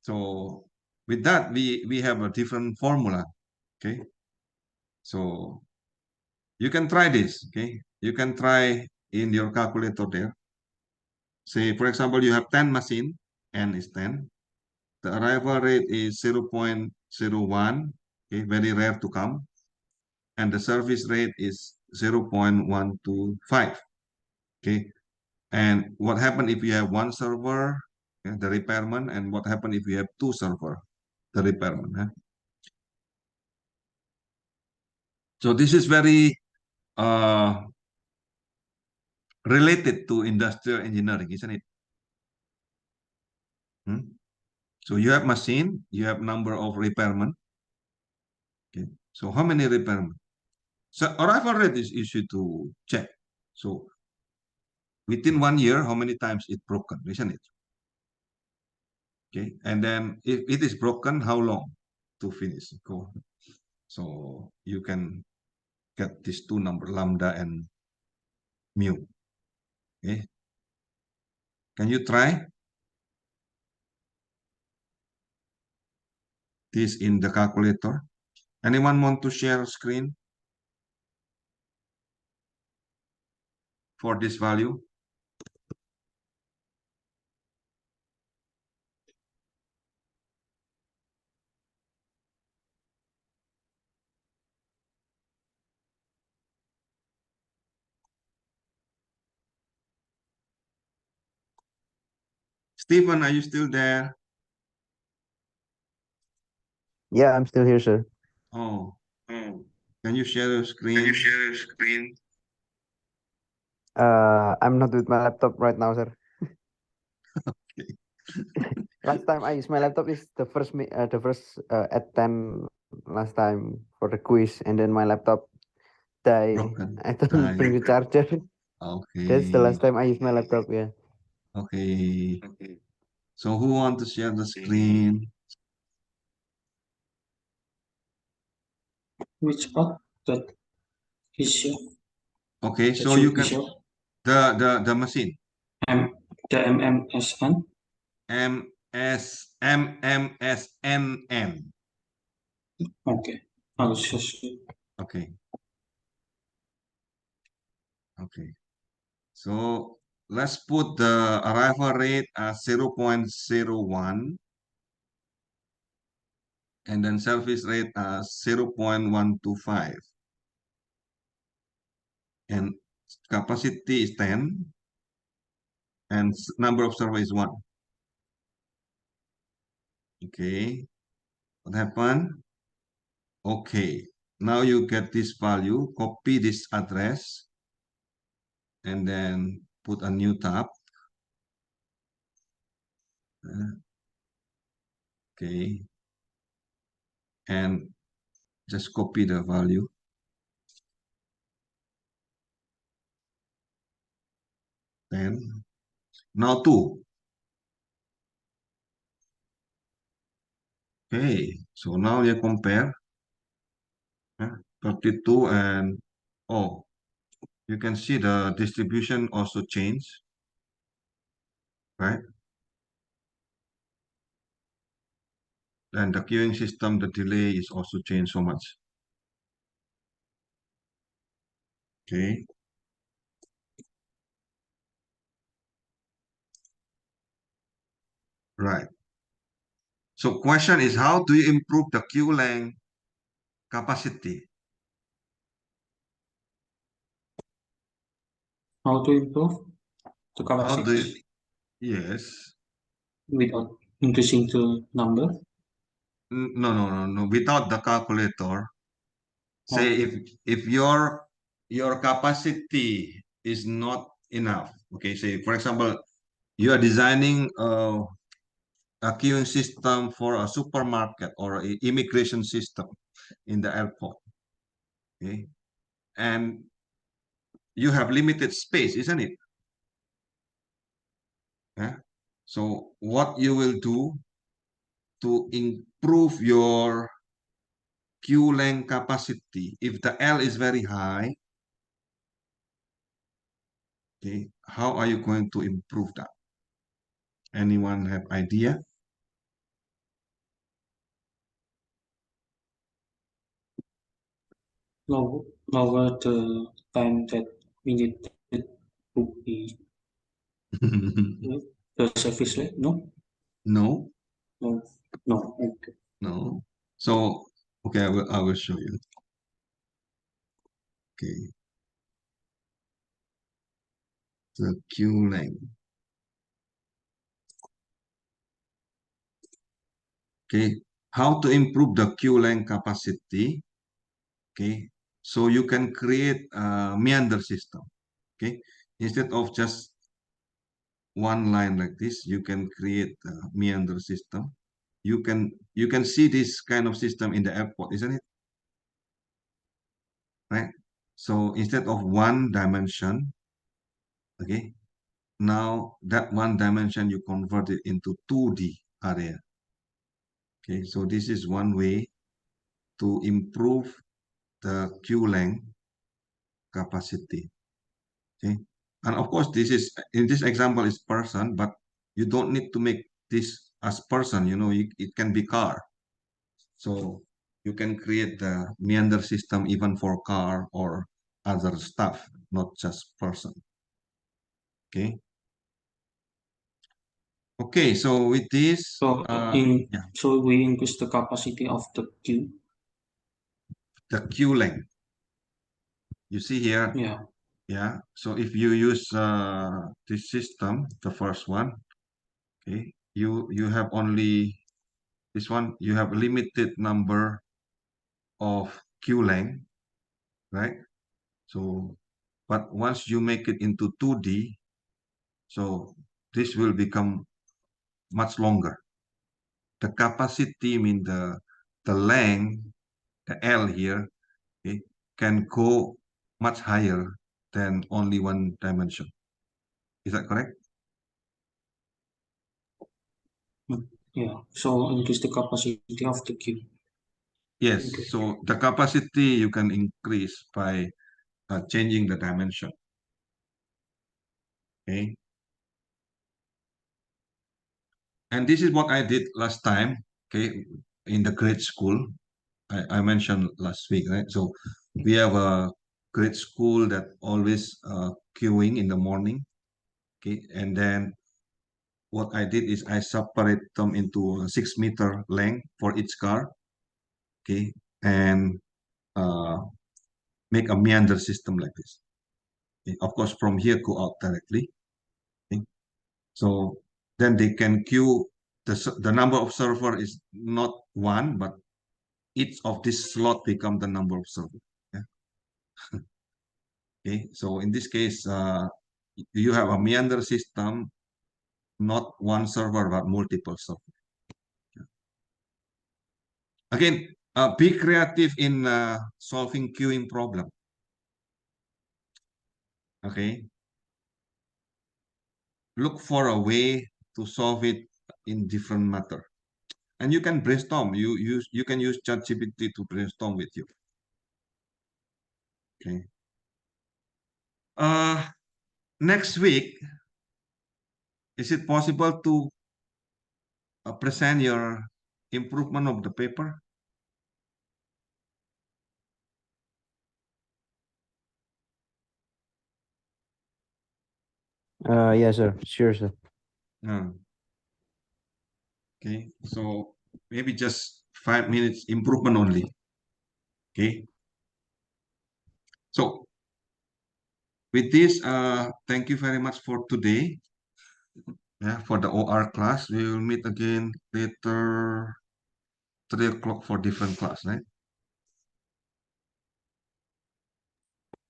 So with that, we have a different formula, okay? So you can try this, okay? You can try in your calculator there. Say, for example, you have 10 machine, N is 10. The arrival rate is 0.01, okay, very rare to come. And the service rate is 0.125, okay? And what happens if you have one server, okay, the repairman, and what happens if you have two server, the repairman? Huh? So this is very related to industrial engineering, isn't it? Hmm? So you have machine, you have number of repairmen. Okay. So how many repairmen? So arrival rate is easy to check. So within 1 year, how many times it's broken, isn't it? Okay. And then if it is broken, how long to finish? Go. So you can get these two number, lambda and mu. Okay. Can you try this in the calculator? Anyone want to share screen for this value? Stephen, are you still there?
Yeah, I'm still here, sir.
Oh, can you share your screen?
I'm not with my laptop right now, sir. Last time I used my laptop is the first at 10 last time for the quiz, and then my laptop die.
Broken.
I don't
Die.
bring the charger. That's the
Okay.
last time I used my laptop. Yeah.
Okay. So who want to share the screen?
Which part that is show?
Okay,
That
so you
should be
can
show?
the machine
The MMSN.
MMSNN.
Okay. I will just
Okay. Okay. So let's put the arrival rate as 0.01 and then service rate as 0.125 and capacity is 10 and number of server is 1. Okay, what happened? Okay, now you get this value, copy this address and then put a new tab. Okay, and just copy the value. Then now 2. Okay, so now you compare 32 and oh, you can see the distribution also change, right? And the queuing system, the delay is also changed so much. Okay. Right. So question is how do you improve the queue length capacity?
how to improve the
How do you,
capacity
yes.
without increasing the number.
No. Without the calculator, say
Oh,
if your capacity is not enough. Okay, say for example, you are designing a queuing system for a supermarket or a immigration system in the airport. Okay, and you have limited space, isn't it? Yeah. So what you will do to improve your queue length capacity, if the L is very high, okay, how are you going to improve that? Anyone have idea?
lower the time that we need to be the service rate. No,
No,
no, no. Okay.
no. So okay, I will show you. Okay, the queue length. Okay, how to improve the queue length capacity? Okay, so you can create a meander system. Okay, instead of just one line like this, you can create a meander system. You can see this kind of system in the airport, isn't it? Right? So instead of one dimension, okay, now that one dimension you convert it into 2D area. Okay, so this is one way to improve the queue length capacity. Okay, and of course this is in this example is person, but you don't need to make this as person. It can be car. So you can create the meander system even for car or other stuff, not just person. Okay. Okay, so with this,
So
yeah,
so we increase the capacity of the queue.
the queue length. You see here,
Yeah.
yeah. So if you use this system, the first one, okay, you have only This one, you have a limited number of queue length, right? So, but once you make it into 2D, so this will become much longer. The capacity mean the length, the L here, okay, can go much higher than only one dimension. Is that correct?
Yeah, so increase the capacity of the queue.
Yes,
Okay.
so the capacity you can increase by changing the dimension. Okay. And this is what I did last time, okay, in the grade school. I mentioned last week, right? So we have a grade school that always queuing in the morning, okay, and then what I did is I separate them into a 6 meter length for each car, okay, and uh, make a meander system like this. Okay. Of course, from here go out directly. Okay. So then they can queue. The number of server is not one, but each of this slot become the number of server. Yeah. Okay. So in this case, you have a meander system, not one server but multiple server. Yeah. Again, be creative in solving queuing problem. Okay. Look for a way to solve it in different matter. And you can brainstorm. You can use ChatGPT to brainstorm with you. Okay. Next week, is it possible to present your improvement of the paper?
Yes, sir. Sure, sir.
Okay, so maybe just 5 minutes improvement only. Okay. So with this, thank you very much for today. Yeah, for the OR class, we will meet again later 3 o'clock for different class, right?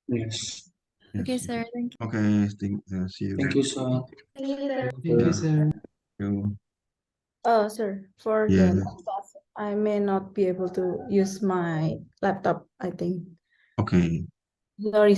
Yes.
Okay,
Yes.
sir. Thank you.
Okay, see you.
Thank you, sir.
Thank you, sir.
Thank you,
Yeah.
sir.
You.
Sir, for the
Yeah.
next class, I may not be able to use my laptop, I think.
Okay.
Sorry,